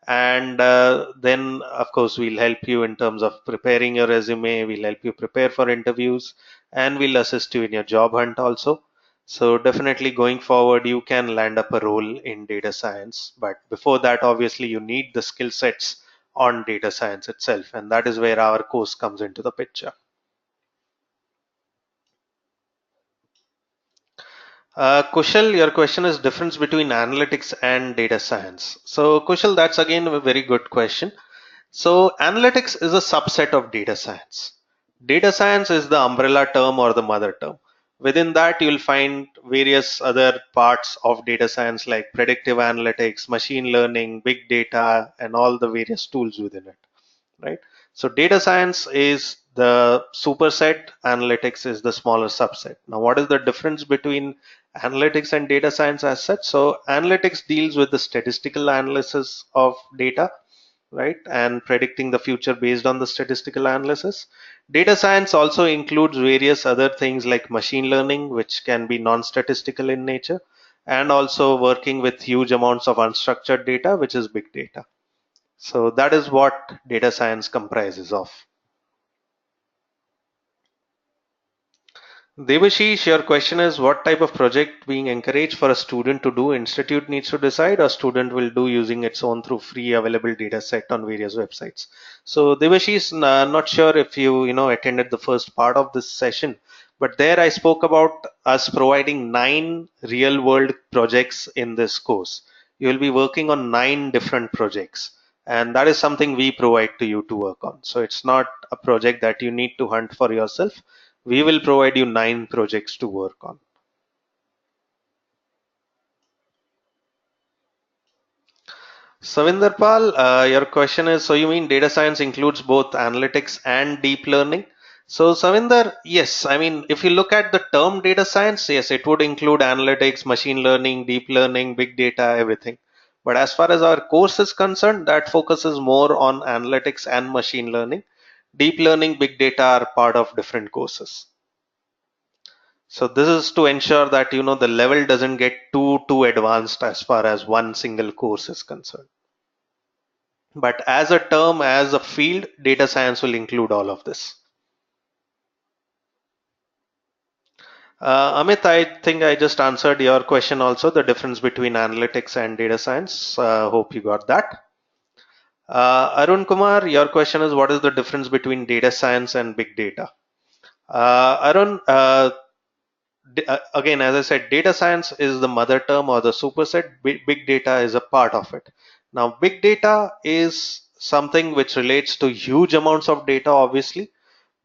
And then of course we'll help you in terms of preparing your resume, we'll help you prepare for interviews, and we'll assist you in your job hunt also. So definitely going forward you can land up a role in data science, but before that obviously you need the skill sets on data science itself, and that is where our course comes into the picture. Kushal, your question is difference between analytics and data science. So Kushal, that's again a very good question. So analytics is a subset of data science. Data science is the umbrella term or the mother term. Within that, you'll find various other parts of data science like predictive analytics, machine learning, big data, and all the various tools within it, right? So data science is the superset, analytics is the smaller subset. Now, what is the difference between analytics and data science as such? So analytics deals with the statistical analysis of data, right, and predicting the future based on the statistical analysis. Data science also includes various other things like machine learning, which can be non-statistical in nature, and also working with huge amounts of unstructured data, which is big data. So that is what data science comprises of. Devashish, your question is what type of project being encouraged for a student to do, institute needs to decide, or student will do using its own through free available data set on various websites. So Devashish, not sure if you attended the first part of this session, but there I spoke about us providing 9 real world projects in this course. You will be working on 9 different projects, and that is something we provide to you to work on. So it's not a project that you need to hunt for yourself. We will provide you 9 projects to work on. Savinder Pal, your question is, so you mean data science includes both analytics and deep learning? So Savinder, yes, I mean, if you look at the term data science, yes, it would include analytics, machine learning, deep learning, big data, everything. But as far as our course is concerned, that focuses more on analytics and machine learning. Deep learning, big data are part of different courses. So this is to ensure that the level doesn't get too advanced as far as one single course is concerned. But as a term, as a field, data science will include all of this. Amit, I think I just answered your question also, the difference between analytics and data science. Hope you got that. Arun Kumar, your question is what is the difference between data science and big data? Arun, again, as I said, data science is the mother term or the superset. Big data is a part of it. Now, big data is something which relates to huge amounts of data, obviously,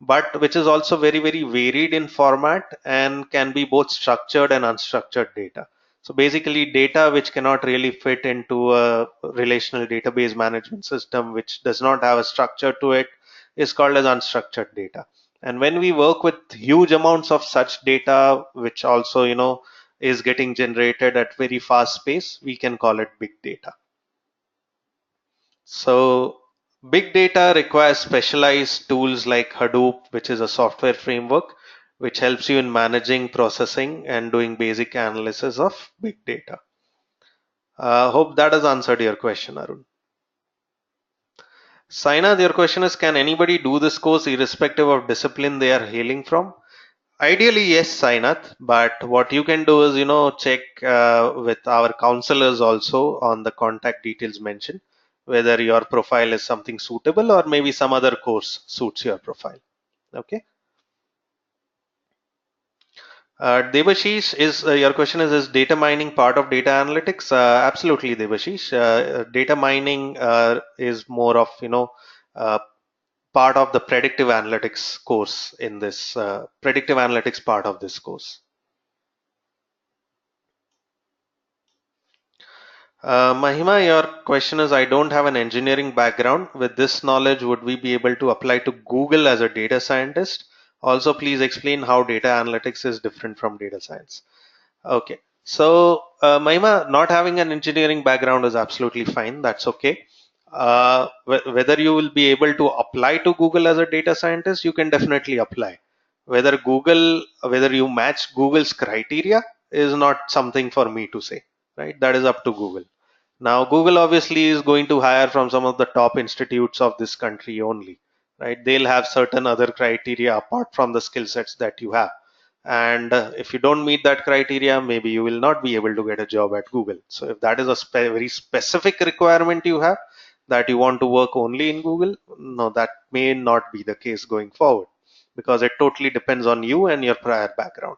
but which is also very, very varied in format and can be both structured and unstructured data. So basically, data which cannot really fit into a relational database management system, which does not have a structure to it, is called as unstructured data. And when we work with huge amounts of such data, which also is getting generated at very fast pace, we can call it big data. So big data requires specialized tools like Hadoop, which is a software framework which helps you in managing, processing, and doing basic analysis of big data. Hope that has answered your question, Arun. Sainath, your question is, can anybody do this course irrespective of discipline they are hailing from? Ideally, yes, Sainath, but what you can do is check with our counselors also on the contact details mentioned, whether your profile is something suitable or maybe some other course suits your profile. Okay. Debashish, is your question is data mining part of data analytics? Absolutely, Debashish. Data mining is more of uh, part of the predictive analytics course in this predictive analytics part of this course. Mahima, your question is, I don't have an engineering background. With this knowledge, would we be able to apply to Google as a data scientist? Also, please explain how data analytics is different from data science. Okay. So, Mahima, not having an engineering background is absolutely fine. That's okay. Whether you will be able to apply to Google as a data scientist, you can definitely apply. Whether you match Google's criteria is not something for me to say, right? That is up to Google. Now, Google obviously is going to hire from some of the top institutes of this country only, right? They'll have certain other criteria apart from the skill sets that you have. And if you don't meet that criteria, maybe you will not be able to get a job at Google. So if that is a very specific requirement you have, that you want to work only in Google, no, that may not be the case going forward, because it totally depends on you and your prior background.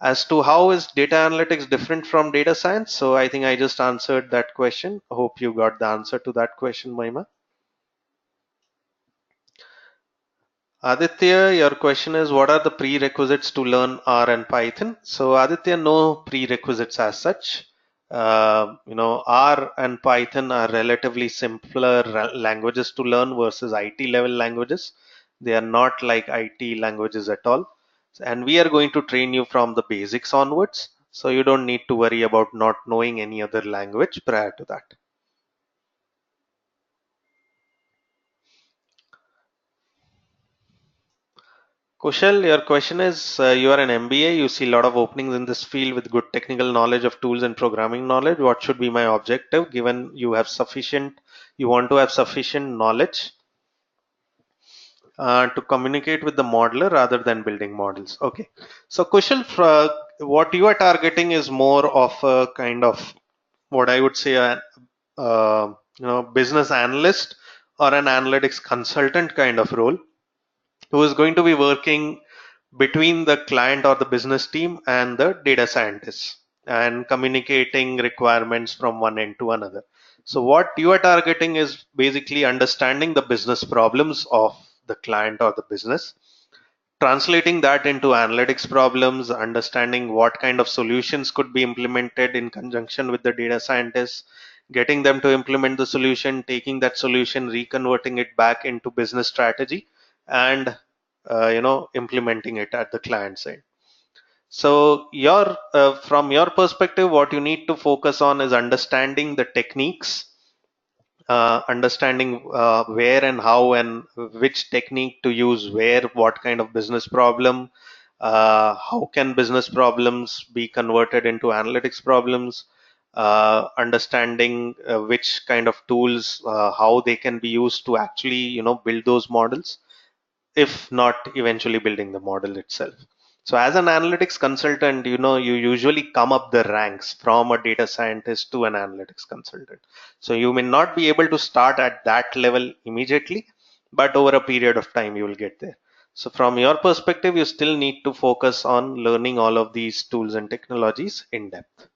As to how is data analytics different from data science, so I think I just answered that question. Hope you got the answer to that question, Mahima. Aditya, your question is, what are the prerequisites to learn R and Python? So Aditya, no prerequisites as such. R and Python are relatively simpler languages to learn versus IT level languages. They are not like IT languages at all. And we are going to train you from the basics onwards. So you don't need to worry about not knowing any other language prior to that. Kushal, your question is, you are an MBA, you see a lot of openings in this field with good technical knowledge of tools and programming knowledge. What should be my objective given you want to have sufficient knowledge? to communicate with the modeler rather than building models. Okay. So Kushal, what you are targeting is more of a kind of what I would say a business analyst or an analytics consultant kind of role, who is going to be working between the client or the business team and the data scientists and communicating requirements from one end to another. So what you are targeting is basically understanding the business problems of the client or the business, translating that into analytics problems, understanding what kind of solutions could be implemented in conjunction with the data scientists, getting them to implement the solution, taking that solution, reconverting it back into business strategy, and implementing it at the client side. So your from your perspective, what you need to focus on is understanding the techniques, understanding where and how and which technique to use where, what kind of business problem, how can business problems be converted into analytics problems, understanding which kind of tools, how they can be used to actually build those models, if not eventually building the model itself. So as an analytics consultant, you usually come up the ranks from a data scientist to an analytics consultant. So you may not be able to start at that level immediately, but over a period of time you will get there. So from your perspective, you still need to focus on learning all of these tools and technologies in depth.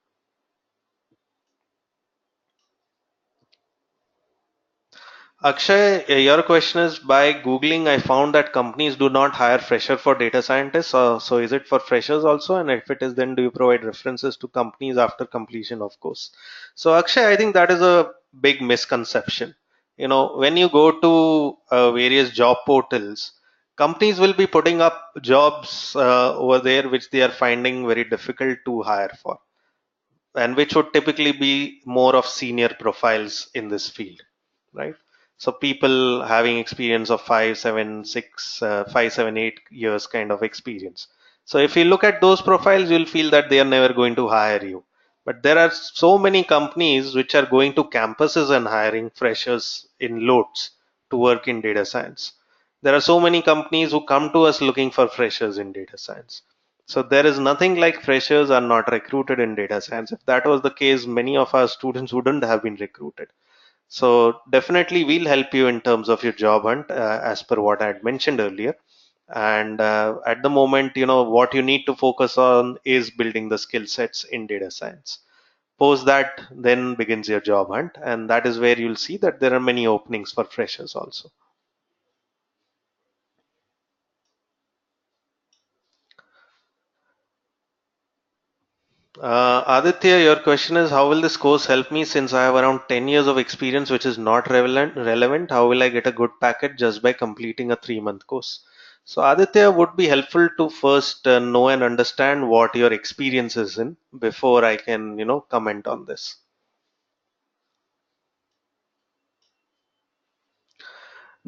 Akshay, your question is, by Googling, I found that companies do not hire fresher for data scientists. So is it for freshers also? And if it is, then do you provide references to companies after completion of course? So Akshay, I think that is a big misconception. When you go to various job portals, companies will be putting up jobs over there which they are finding very difficult to hire for, and which would typically be more of senior profiles in this field, right? So people having experience of 5, 7, 6, 5, 7, 8 years kind of experience. So if you look at those profiles, you'll feel that they are never going to hire you. But there are so many companies which are going to campuses and hiring freshers in loads to work in data science. There are so many companies who come to us looking for freshers in data science. So there is nothing like freshers are not recruited in data science. If that was the case, many of our students wouldn't have been recruited. So definitely we'll help you in terms of your job hunt, as per what I had mentioned earlier. And at the moment, what you need to focus on is building the skill sets in data science. Post that, then begins your job hunt, and that is where you'll see that there are many openings for freshers also. Aditya, your question is, how will this course help me since I have around 10 years of experience which is not relevant? How will I get a good package just by completing a 3-month course? So Aditya, would be helpful to first know and understand what your experience is in before I can, comment on this.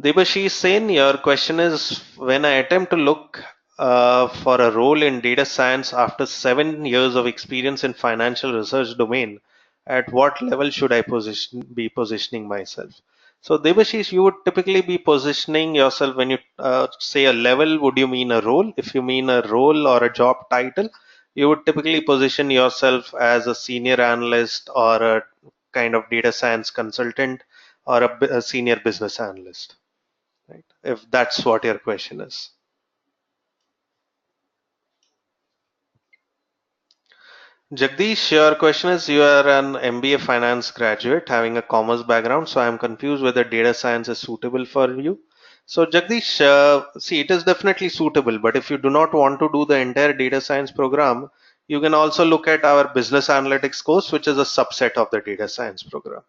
Debashish Sen, your question is, when I attempt to look for a role in data science after 7 years of experience in financial research domain, at what level should I be positioning myself? So Debashish, you would typically be positioning yourself when you say a level, would you mean a role? If you mean a role or a job title, you would typically position yourself as a senior analyst or a kind of data science consultant or a senior business analyst, right? If that's what your question is. Jagdish, your question is, you are an MBA finance graduate having a commerce background, so I'm confused whether data science is suitable for you. So Jagdish, see, it is definitely suitable, but if you do not want to do the entire data science program, you can also look at our business analytics course, which is a subset of the data science program.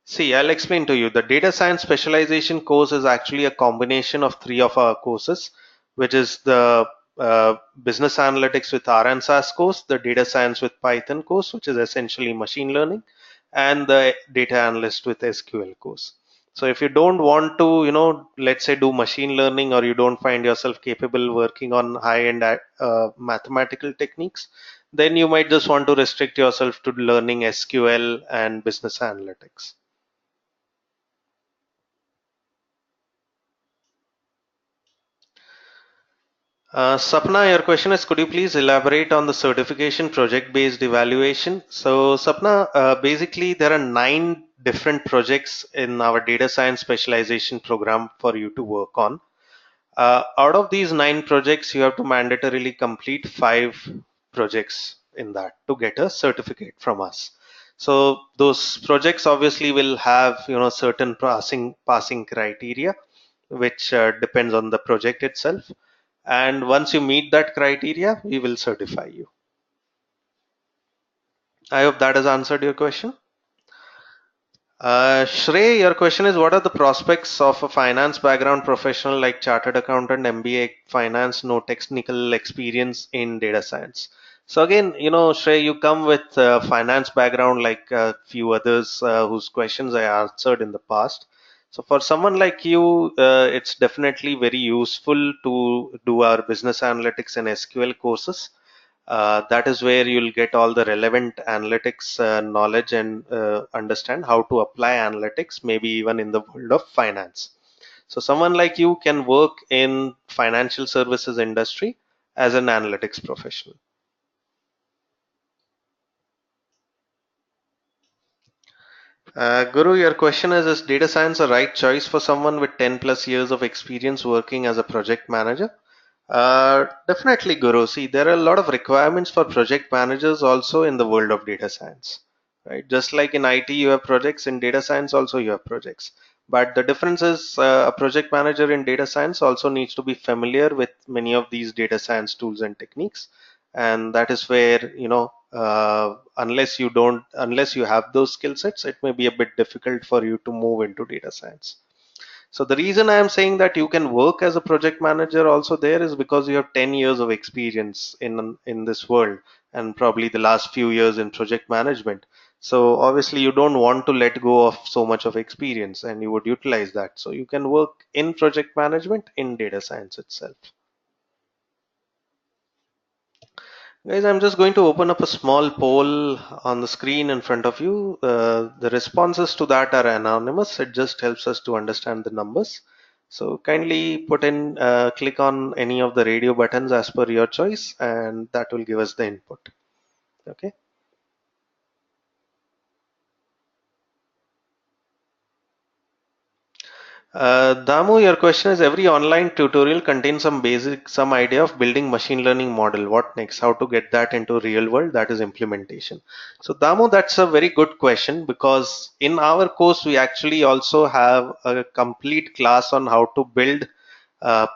See, I'll explain to you. The data science specialization course is actually a combination of three of our courses, which is the business analytics with R and SAS course, the data science with Python course, which is essentially machine learning, and the data analyst with SQL course. So if you don't want to, let's say do machine learning, or you don't find yourself capable working on high-end mathematical techniques, then you might just want to restrict yourself to learning SQL and business analytics. Sapna, your question is, could you please elaborate on the certification project-based evaluation? So, Sapna, basically there are 9 different projects in our data science specialization program for you to work on. Out of these 9 projects, you have to mandatorily complete 5 projects in that to get a certificate from us. So those projects obviously will have certain passing criteria, which depends on the project itself. And once you meet that criteria, we will certify you. I hope that has answered your question. Shrey, your question is, what are the prospects of a finance background professional like chartered accountant, MBA finance, no technical experience in data science? So again, Shrey, you come with a finance background like a few others whose questions I answered in the past. So for someone like you, it's definitely very useful to do our business analytics and SQL courses. That is where you'll get all the relevant analytics knowledge and understand how to apply analytics, maybe even in the world of finance. So someone like you can work in financial services industry as an analytics professional. Guru, your question is data science a right choice for someone with 10 plus years of experience working as a project manager? Definitely, Guru. See, there are a lot of requirements for project managers also in the world of data science, right? Just like in IT, you have projects, in data science also you have projects. But the difference is a project manager in data science also needs to be familiar with many of these data science tools and techniques. And that is where, unless you have those skill sets, it may be a bit difficult for you to move into data science. So the reason I am saying that you can work as a project manager also there is because you have 10 years of experience in this world, and probably the last few years in project management. So obviously you don't want to let go of so much of experience, and you would utilize that. So you can work in project management in data science itself. Guys, I'm just going to open up a small poll on the screen in front of you. The responses to that are anonymous. It just helps us to understand the numbers. So kindly click on any of the radio buttons as per your choice, and that will give us the input. Okay. Damu, your question is, every online tutorial contains some idea of building machine learning model. What next? How to get that into real world? That is implementation. So Damu, that's a very good question, because in our course, we actually also have a complete class on how to build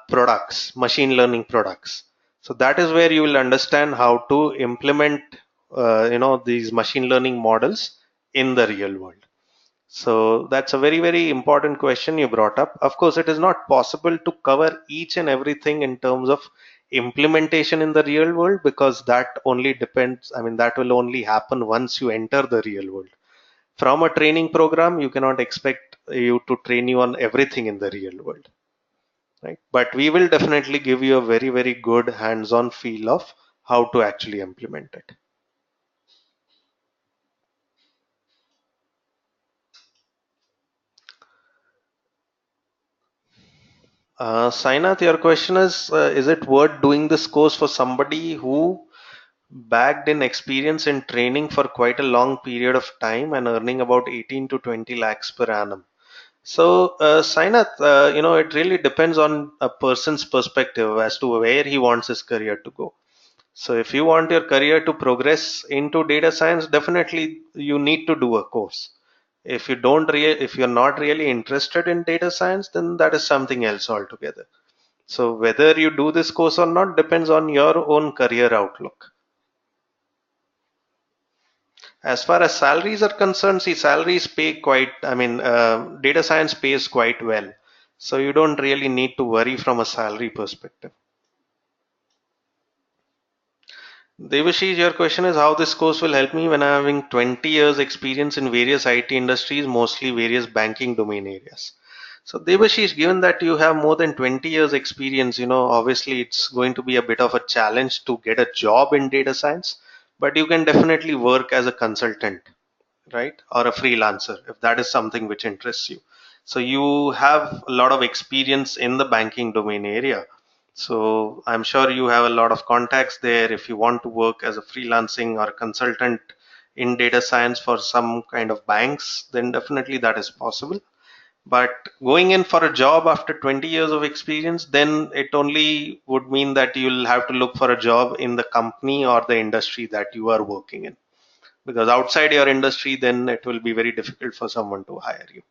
products, machine learning products. So that is where you will understand how to implement, these machine learning models in the real world. So that's a very, very important question you brought up. Of course, it is not possible to cover each and everything in terms of implementation in the real world, because that only depends, I mean, that will only happen once you enter the real world. From a training program, you cannot expect you to train you on everything in the real world, right? But we will definitely give you a very, very good hands-on feel of how to actually implement it. Sainath, your question is it worth doing this course for somebody who backed in experience in training for quite a long period of time and earning about 18 to 20 lakhs per annum? So, Sainath, it really depends on a person's perspective as to where he wants his career to go. So, if you want your career to progress into data science, definitely you need to do a course. If you're not really interested in data science, then that is something else altogether. So, whether you do this course or not depends on your own career outlook. As far as salaries are concerned, see, salaries pay quite, data science pays quite well. So you don't really need to worry from a salary perspective. Devashish, your question is how this course will help me when I'm having 20 years experience in various IT industries, mostly various banking domain areas. So Devashish, given that you have more than 20 years experience, obviously it's going to be a bit of a challenge to get a job in data science, but you can definitely work as a consultant, right? Or a freelancer, if that is something which interests you. So you have a lot of experience in the banking domain area. So I'm sure you have a lot of contacts there. If you want to work as a freelancing or consultant in data science for some kind of banks, then definitely that is possible. But going in for a job after 20 years of experience, then it only would mean that you'll have to look for a job in the company or the industry that you are working in. Because outside your industry, then it will be very difficult for someone to hire you.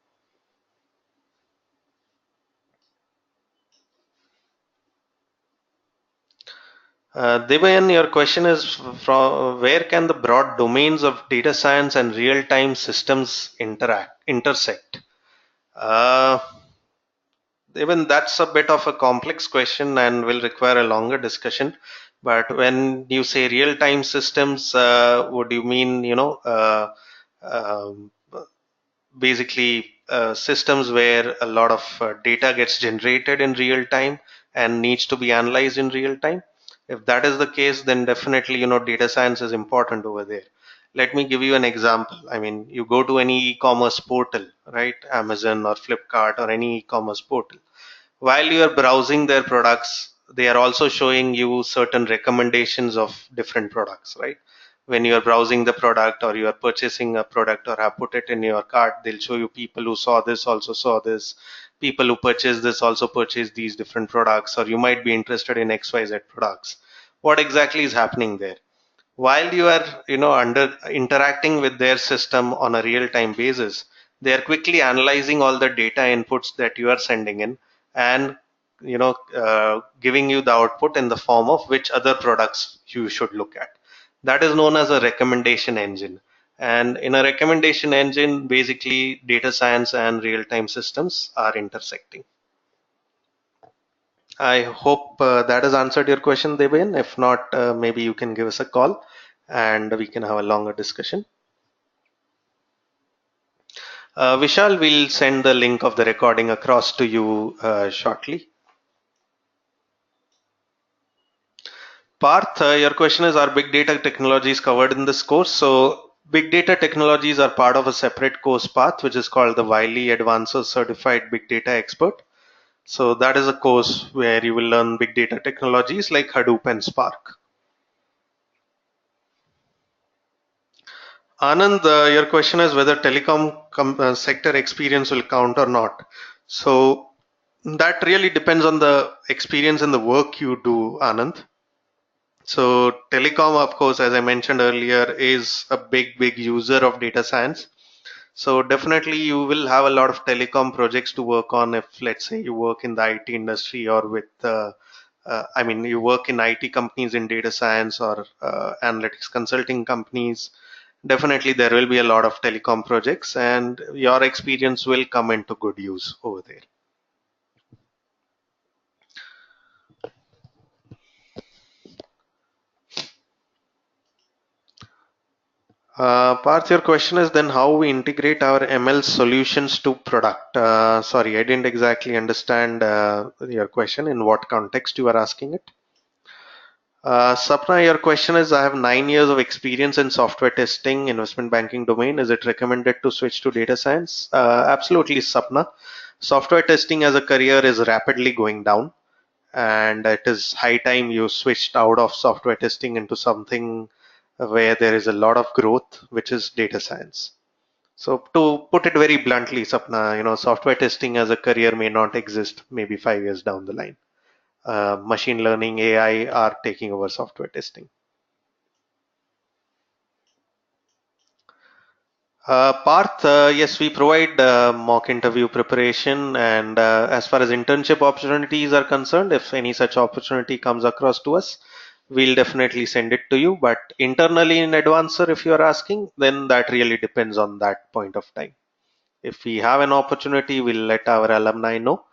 Devayan, your question is from where can the broad domains of data science and real-time systems intersect? Uh, Even that's a bit of a complex question and will require a longer discussion. But when you say real-time systems, would you mean, um, basically systems where a lot of data gets generated in real time and needs to be analyzed in real time? If that is the case, then definitely, data science is important over there. Let me give you an example. I mean, you go to any e-commerce portal, right? Amazon or Flipkart or any e-commerce portal. While you are browsing their products, they are also showing you certain recommendations of different products, right? When you are browsing the product or you are purchasing a product or have put it in your cart, they'll show you people who saw this also saw this, people who purchased this also purchased these different products, or you might be interested in XYZ products. What exactly is happening there? While you are under interacting with their system on a real time basis, they are quickly analyzing all the data inputs that you are sending in, and giving you the output in the form of which other products you should look at. That is known as a recommendation engine. And in a recommendation engine, basically data science and real time systems are intersecting. I hope that has answered your question, Debayan. If not, maybe you can give us a call and we can have a longer discussion. Vishal will send the link of the recording across to you shortly. Parth, your question is, are big data technologies covered in this course? So big data technologies are part of a separate course path, which is called the Wiley Edvancer Certified Big Data Expert. So that is a course where you will learn big data technologies like Hadoop and Spark. Anand, your question is whether telecom sector experience will count or not. So that really depends on the experience and the work you do, Anand. So telecom, of course, as I mentioned earlier, is a big user of data science. So definitely you will have a lot of telecom projects to work on if, let's say, you work in the IT industry or with, I mean, you work in IT companies in data science or analytics consulting companies. Definitely there will be a lot of telecom projects and your experience will come into good use over there. Parth, your question is then how we integrate our ML solutions to product. Sorry, I didn't exactly understand your question. In what context you are asking it? Sapna, your question is, I have 9 years of experience in software testing, investment banking domain. Is it recommended to switch to data science? Absolutely, Sapna. Software testing as a career is rapidly going down, and it is high time you switched out of software testing into something where there is a lot of growth, which is data science. So to put it very bluntly, Sapna, software testing as a career may not exist maybe 5 years down the line. Machine learning, AI are taking over software testing. Parth, yes, we provide mock interview preparation, and as far as internship opportunities are concerned, if any such opportunity comes across to us, we'll definitely send it to you. But internally in Advancer, if you are asking, then that really depends on that point of time. If we have an opportunity, we'll let our alumni know.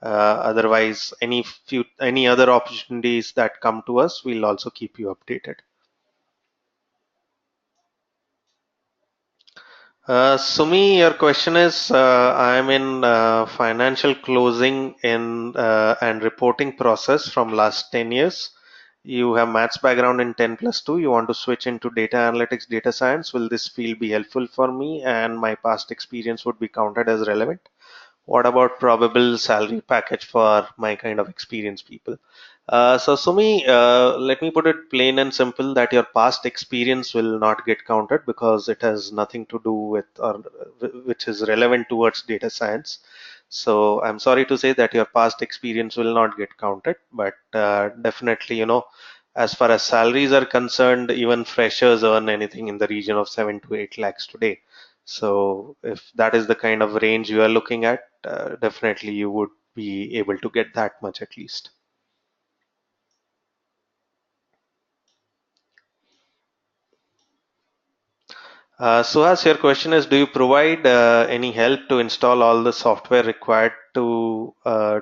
Otherwise, any other opportunities that come to us, we'll also keep you updated. Sumi, your question is, I'm in financial closing in and reporting process from last 10 years. You have maths background in 10 plus 2. You want to switch into data analytics, data science. Will this field be helpful for me? And my past experience would be counted as relevant. What about probable salary package for my kind of experienced people? So Sumi, let me put it plain and simple that your past experience will not get counted because it has nothing to do with or which is relevant towards data science. So I'm sorry to say that your past experience will not get counted, but definitely, as far as salaries are concerned, even freshers earn anything in the region of 7 to 8 lakhs today. So if that is the kind of range you are looking at, definitely you would be able to get that much at least. Suhas, your question is, do you provide any help to install all the software required to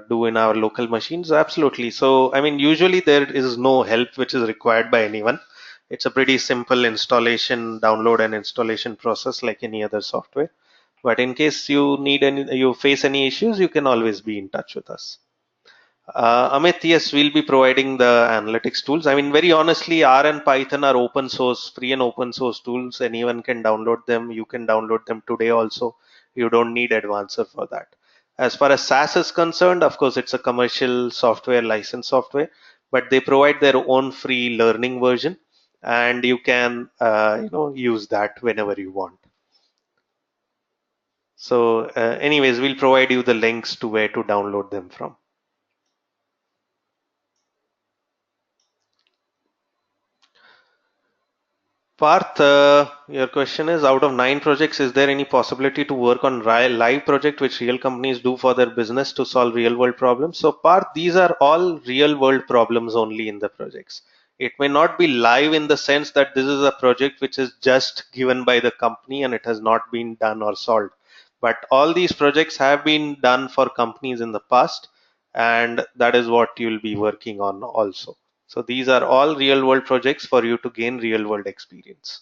do in our local machines? Absolutely. So, I mean, usually there is no help which is required by anyone. It's a pretty simple installation, download and installation process like any other software. But in case you face any issues, you can always be in touch with us. Amit, yes, we'll be providing the analytics tools. I mean, very honestly, R and Python are open source, free and open source tools. Anyone can download them. You can download them today also. You don't need Advancer for that. As far as SaaS is concerned, of course, it's a commercial software, licensed software, but they provide their own free learning version, and you can, use that whenever you want. So, anyways, we'll provide you the links to where to download them from. Parth, your question is out of 9 projects, is there any possibility to work on live project which real companies do for their business to solve real world problems? So, Parth, these are all real world problems only in the projects. It may not be live in the sense that this is a project which is just given by the company and it has not been done or solved. But all these projects have been done for companies in the past, and that is what you'll be working on also. So these are all real world projects for you to gain real world experience.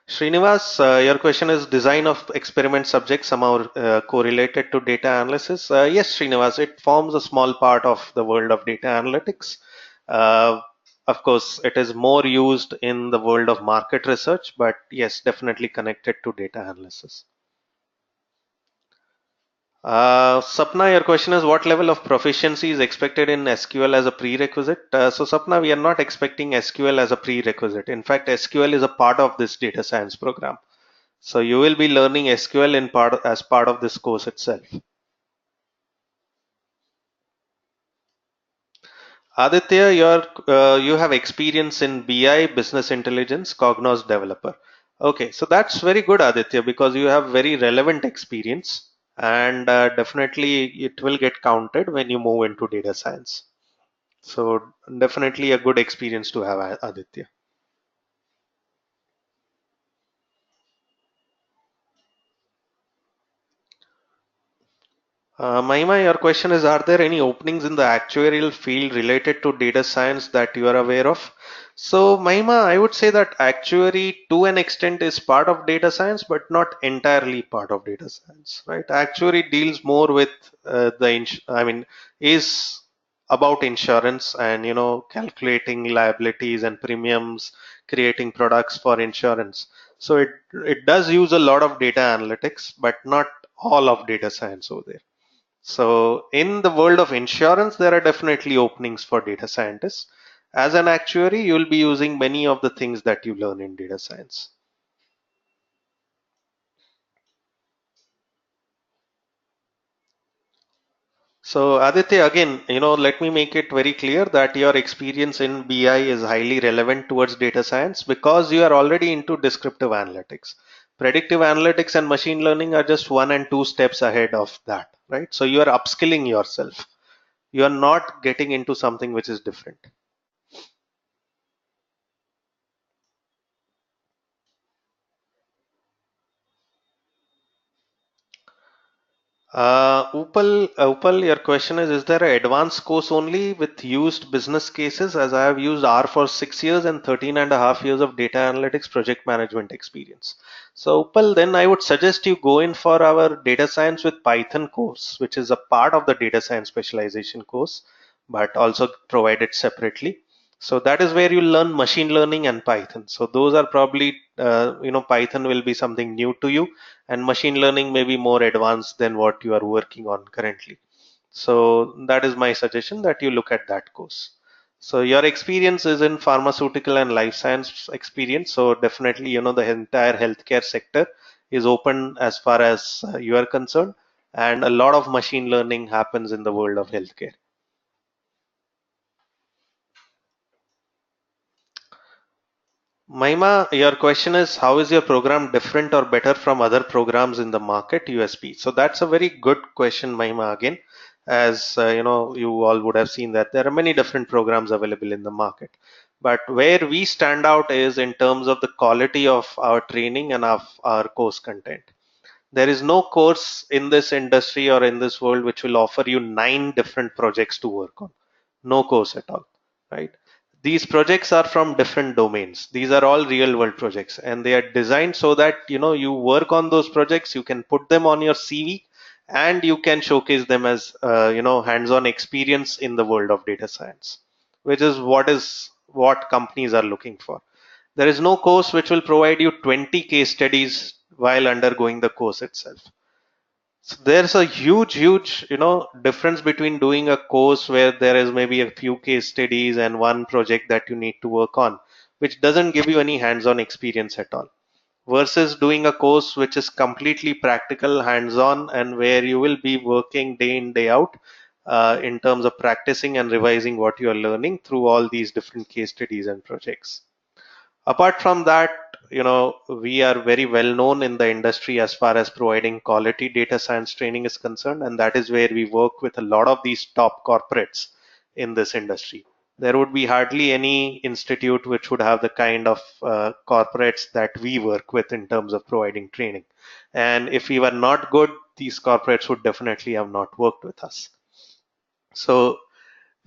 Srinivas, your question is design of experiment subjects somehow correlated to data analysis. Yes, Srinivas, it forms a small part of the world of data analytics. Uh, of course, it is more used in the world of market research, but yes, definitely connected to data analysis. Sapna, your question is what level of proficiency is expected in SQL as a prerequisite? So, Sapna, we are not expecting SQL as a prerequisite. In fact, SQL is a part of this data science program. So, you will be learning SQL as part of this course itself. Aditya, you have experience in BI, business intelligence, Cognos developer. Okay, so that's very good, Aditya, because you have very relevant experience, and definitely it will get counted when you move into data science. So definitely a good experience to have, Aditya. Mahima, your question is, are there any openings in the actuarial field related to data science that you are aware of? So, Mahima, I would say that actuary to an extent is part of data science, but not entirely part of data science, right? Actuary deals more with I mean, is about insurance and, calculating liabilities and premiums, creating products for insurance. So it does use a lot of data analytics, but not all of data science over there. So, in the world of insurance, there are definitely openings for data scientists. As an actuary, you'll be using many of the things that you learn in data science. So, Aditya, again, let me make it very clear that your experience in BI is highly relevant towards data science because you are already into descriptive analytics. Predictive analytics and machine learning are just 1 and 2 steps ahead of that, right? So, you are upskilling yourself. You are not getting into something which is different. Upal, your question is there an advanced course only with used business cases? As I have used R for 6 years and 13 and a half years of data analytics project management experience. So, Upal, then I would suggest you go in for our data science with Python course, which is a part of the data science specialization course, but also provided separately. So that is where you learn machine learning and Python. So those are probably, Python will be something new to you and machine learning may be more advanced than what you are working on currently. So that is my suggestion, that you look at that course. So your experience is in pharmaceutical and life science experience. So definitely, the entire healthcare sector is open as far as you are concerned, and a lot of machine learning happens in the world of healthcare. Maima, your question is, how is your program different or better from other programs in the market, USP? So that's a very good question, Maima, again. As you all would have seen that there are many different programs available in the market. But where we stand out is in terms of the quality of our training and of our course content. There is no course in this industry or in this world which will offer you 9 different projects to work on. No course at all, right? These projects are from different domains. These are all real world projects, and they are designed so that you work on those projects, you can put them on your CV, and you can showcase them as hands-on experience in the world of data science, which is what companies are looking for. There is no course which will provide you 20 case studies while undergoing the course itself. So there's a huge, difference between doing a course where there is maybe a few case studies and one project that you need to work on, which doesn't give you any hands-on experience at all, versus doing a course which is completely practical, hands-on, and where you will be working day in, day out, in terms of practicing and revising what you are learning through all these different case studies and projects. Apart from that, we are very well known in the industry as far as providing quality data science training is concerned, and that is where we work with a lot of these top corporates in this industry. There would be hardly any institute which would have the kind of corporates that we work with in terms of providing training. And if we were not good, these corporates would definitely have not worked with us. So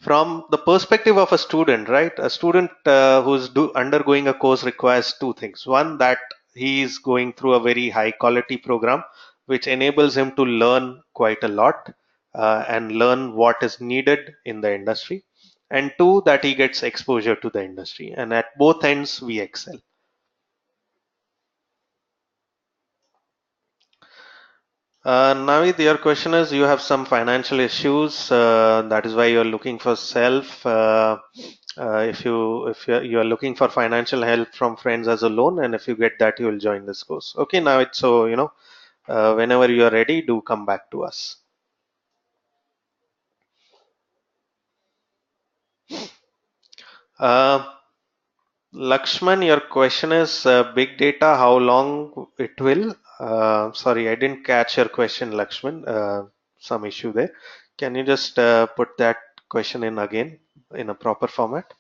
from the perspective of a student, right? A student who's undergoing a course requires two things. One, that he is going through a very high quality program, which enables him to learn quite a lot and learn what is needed in the industry. And two, that he gets exposure to the industry. And at both ends, we excel. Navid, your question is, you have some financial issues. That is why you're looking for self. If you are looking for financial help from friends as a loan, and if you get that, you will join this course. Okay, now it's so whenever you are ready, do come back to us. Uh, Lakshman, your question is big data. How long it will? Sorry, I didn't catch your question, Lakshman. Some issue there. Can you just put that question in again in a proper format?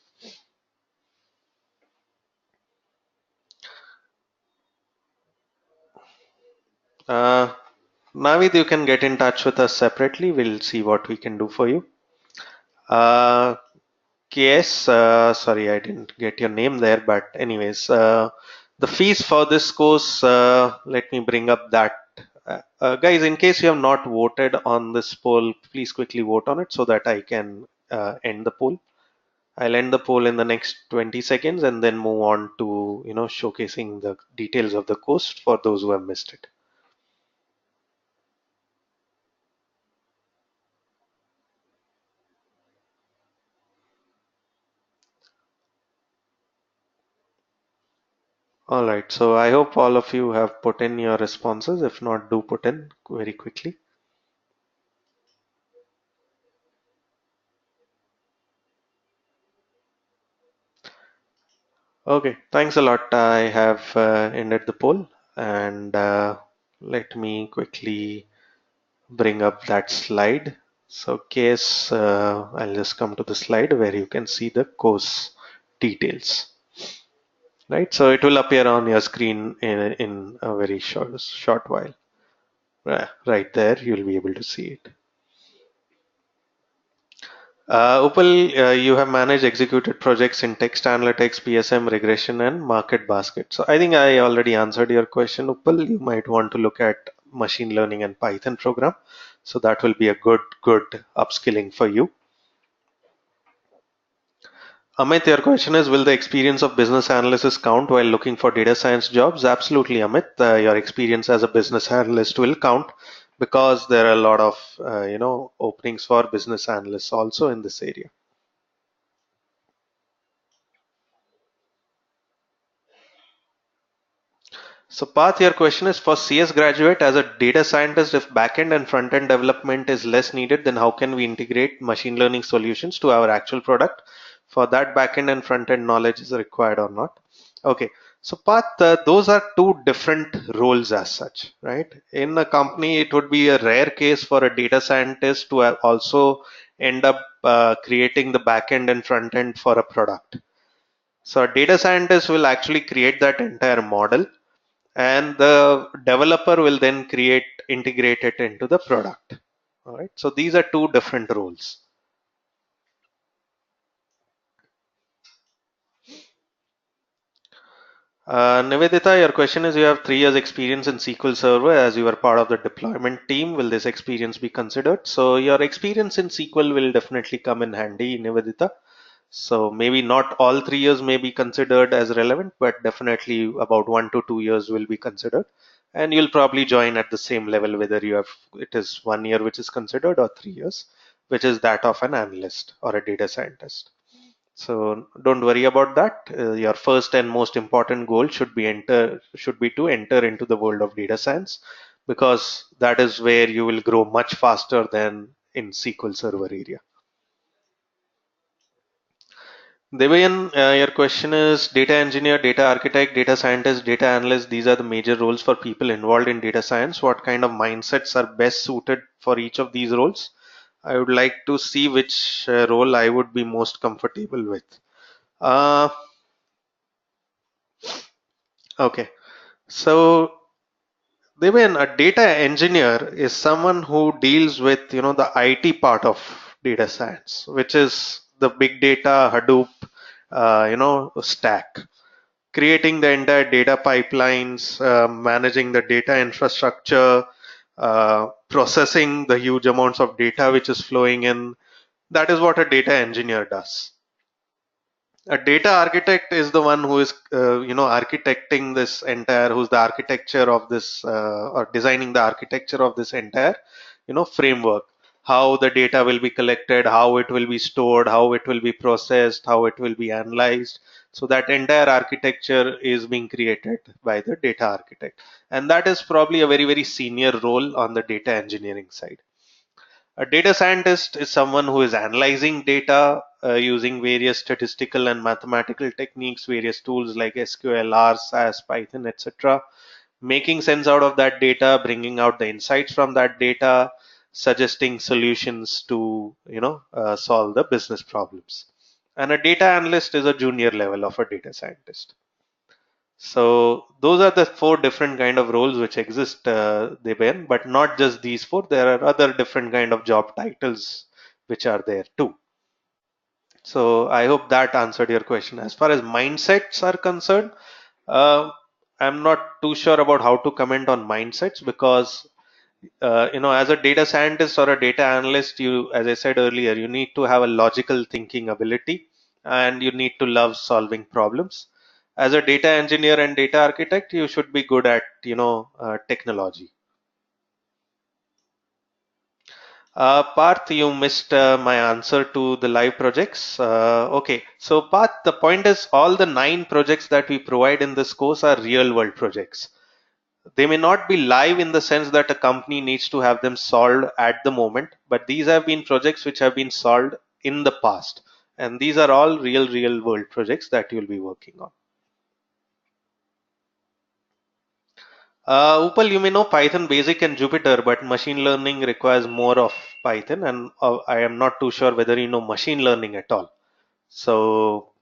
Uh, Navid, you can get in touch with us separately. We'll see what we can do for you. Uh, KS, sorry, I didn't get your name there, but anyways, the fees for this course, let me bring up that. Guys, in case you have not voted on this poll, please quickly vote on it so that I can end the poll. I'll end the poll in the next 20 seconds and then move on to, showcasing the details of the course for those who have missed it. All right, so I hope all of you have put in your responses. If not, do put in very quickly. Okay, thanks a lot. I have ended the poll, and let me quickly bring up that slide. So, case I'll just come to the slide where you can see the course details. Right, so it will appear on your screen in a very short while. Right there, you'll be able to see it. Upal, you have managed executed projects in text analytics, PSM, regression, and market basket. So I think I already answered your question, Upal. You might want to look at machine learning and Python program. So that will be a good upskilling for you. Amit, your question is, will the experience of business analysis count while looking for data science jobs? Absolutely, Amit. Your experience as a business analyst will count, because there are a lot of openings for business analysts also in this area. So Path, your question is for CS graduate as a data scientist, if backend and front-end development is less needed, then how can we integrate machine learning solutions to our actual product? For that backend and front-end knowledge is required or not? Okay, so Path, those are two different roles as such, right? In a company, it would be a rare case for a data scientist to also end up creating the backend and front end for a product. So a data scientist will actually create that entire model, and the developer will then integrate it into the product. All right, so these are two different roles. Nivedita, your question is, you have 3 years experience in SQL Server as you were part of the deployment team. Will this experience be considered? So your experience in SQL will definitely come in handy, Nivedita. So maybe not all 3 years may be considered as relevant, but definitely about 1 to 2 years will be considered. And you'll probably join at the same level, whether you have it is 1 year which is considered or 3 years, which is that of an analyst or a data scientist. So don't worry about that. Your first and most important goal should be to enter into the world of data science, because that is where you will grow much faster than in SQL Server area. Devayan, your question is data engineer, data architect, data scientist, data analyst. These are the major roles for people involved in data science. What kind of mindsets are best suited for each of these roles? I would like to see which role I would be most comfortable with. Uh, okay, so Devayan, a data engineer is someone who deals with the IT part of data science, which is the big data Hadoop stack, creating the entire data pipelines, managing the data infrastructure, processing the huge amounts of data which is flowing in. That is what a data engineer does. A data architect is the one who is architecting this entire, who's the architecture of this or designing the architecture of this entire framework, how the data will be collected, how it will be stored, how it will be processed, how it will be analyzed. So that entire architecture is being created by the data architect, and that is probably a very, very senior role on the data engineering side. A data scientist is someone who is analyzing data using various statistical and mathematical techniques, various tools like SQL, R, SAS, Python, etc., making sense out of that data, bringing out the insights from that data, suggesting solutions to solve the business problems. And a data analyst is a junior level of a data scientist. So those are the four different kind of roles which exist, Deben, but not just these four. There are other different kind of job titles which are there too. So I hope that answered your question. As far as mindsets are concerned, uh, I'm not too sure about how to comment on mindsets, because as a data scientist or a data analyst, you, as I said earlier, you need to have a logical thinking ability, and you need to love solving problems. As a data engineer and data architect, you should be good at technology. Parth, you missed my answer to the live projects. Okay, so Parth, the point is all the 9 projects that we provide in this course are real world projects. They may not be live in the sense that a company needs to have them solved at the moment, but these have been projects which have been solved in the past. And these are all real world projects that you'll be working on. Upal, you may know Python Basic and Jupyter, but machine learning requires more of Python, and I am not too sure whether you know machine learning at all. So,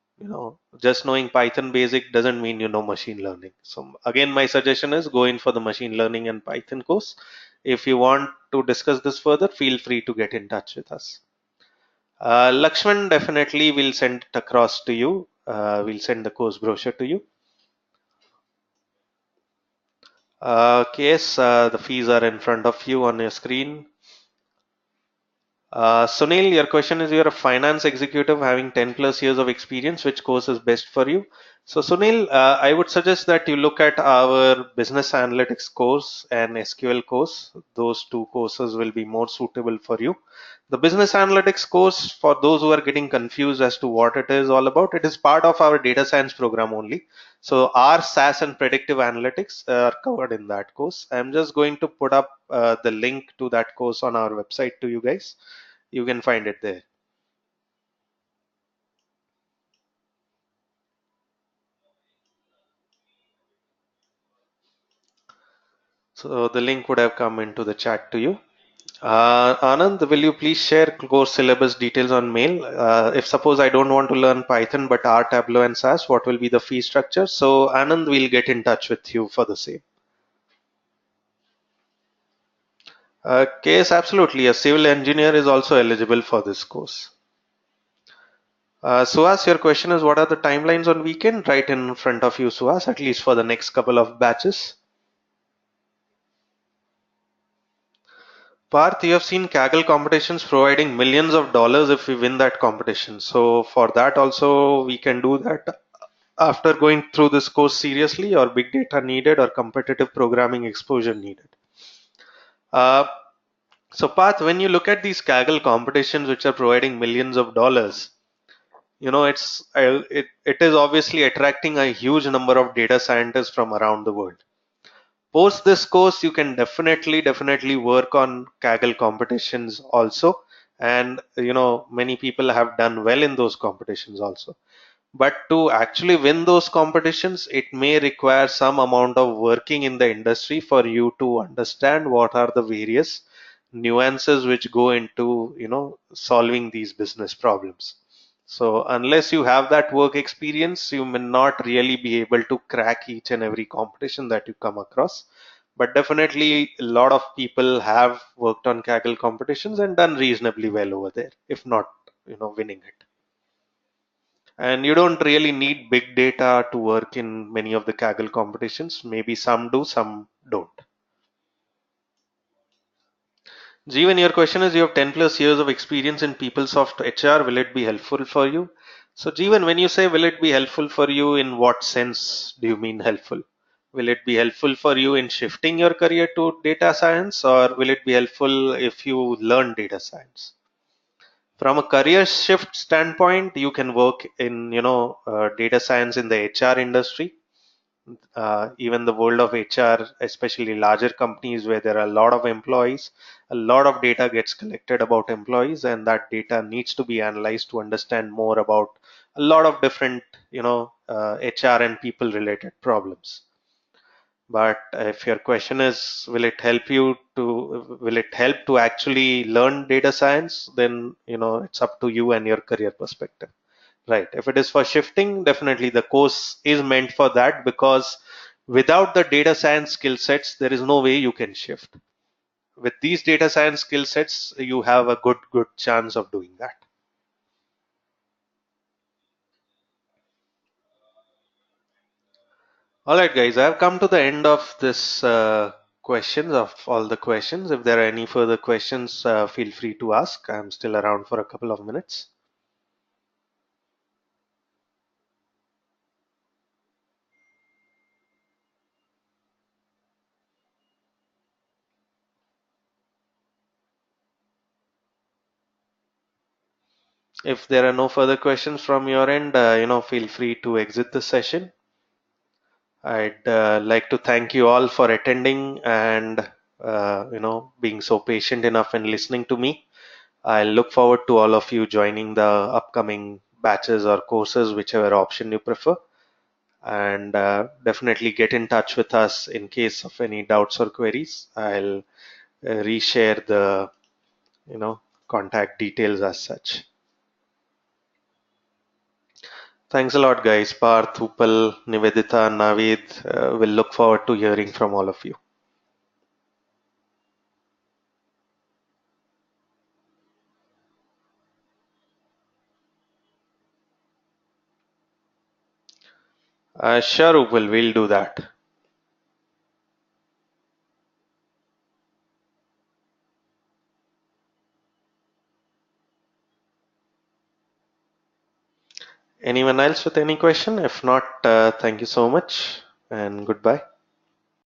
just knowing Python Basic doesn't mean you know machine learning. So again, my suggestion is go in for the machine learning and Python course. If you want to discuss this further, feel free to get in touch with us. Lakshman, definitely will send it across to you. We'll send the course brochure to you. Yes, the fees are in front of you on your screen. Sunil, your question is, you're a finance executive having 10 plus years of experience. Which course is best for you? So Sunil, I would suggest that you look at our business analytics course and SQL course. Those two courses will be more suitable for you. The business analytics course, for those who are getting confused as to what it is all about, it is part of our data science program only. So our SAS and predictive analytics are covered in that course. I'm just going to put up the link to that course on our website to you guys. You can find it there. So the link would have come into the chat to you. Anand, will you please share course syllabus details on mail? If suppose I don't want to learn Python but R, Tableau and SAS, what will be the fee structure? So Anand will get in touch with you for the same. Yes, absolutely. A civil engineer is also eligible for this course. Suhas, your question is what are the timelines on weekend? Right in front of you, Suhas, at least for the next couple of batches. Parth, you have seen Kaggle competitions providing millions of dollars if we win that competition. So for that also we can do that after going through this course seriously, or big data needed, or competitive programming exposure needed. Uh, so Parth, when you look at these Kaggle competitions which are providing millions of dollars, it is obviously attracting a huge number of data scientists from around the world. Post this course, you can definitely work on Kaggle competitions also, and many people have done well in those competitions also. But to actually win those competitions, it may require some amount of working in the industry for you to understand what are the various nuances which go into solving these business problems. So unless you have that work experience, you may not really be able to crack each and every competition that you come across. But definitely a lot of people have worked on Kaggle competitions and done reasonably well over there, if not winning it. And you don't really need big data to work in many of the Kaggle competitions. Maybe some do, some don't. Jeevan, your question is you have 10 plus years of experience in PeopleSoft HR. Will it be helpful for you? So, Jeevan, when you say will it be helpful for you, in what sense do you mean helpful? Will it be helpful for you in shifting your career to data science, or will it be helpful if you learn data science? From a career shift standpoint, you can work in data science in the HR industry. Even the world of HR, especially larger companies where there are a lot of employees, a lot of data gets collected about employees, and that data needs to be analyzed to understand more about a lot of different, HR and people related problems. But if your question is, will it help to actually learn data science? Then, it's up to you and your career perspective. Right. If it is for shifting, definitely the course is meant for that, because without the data science skill sets, there is no way you can shift. With these data science skill sets, you have a good chance of doing that. All right, guys, I've come to the end of this questions of all the questions. If there are any further questions, feel free to ask. I'm still around for a couple of minutes. If there are no further questions from your end, feel free to exit the session. I'd like to thank you all for attending and being so patient enough and listening to me. I look forward to all of you joining the upcoming batches or courses, whichever option you prefer. And definitely get in touch with us in case of any doubts or queries. I'll reshare the contact details as such. Thanks a lot, guys. Parth, Upal, Nivedita, Navid. We'll look forward to hearing from all of you. Sure, Upal, we'll do that. Anyone else with any question? If not, thank you so much and goodbye.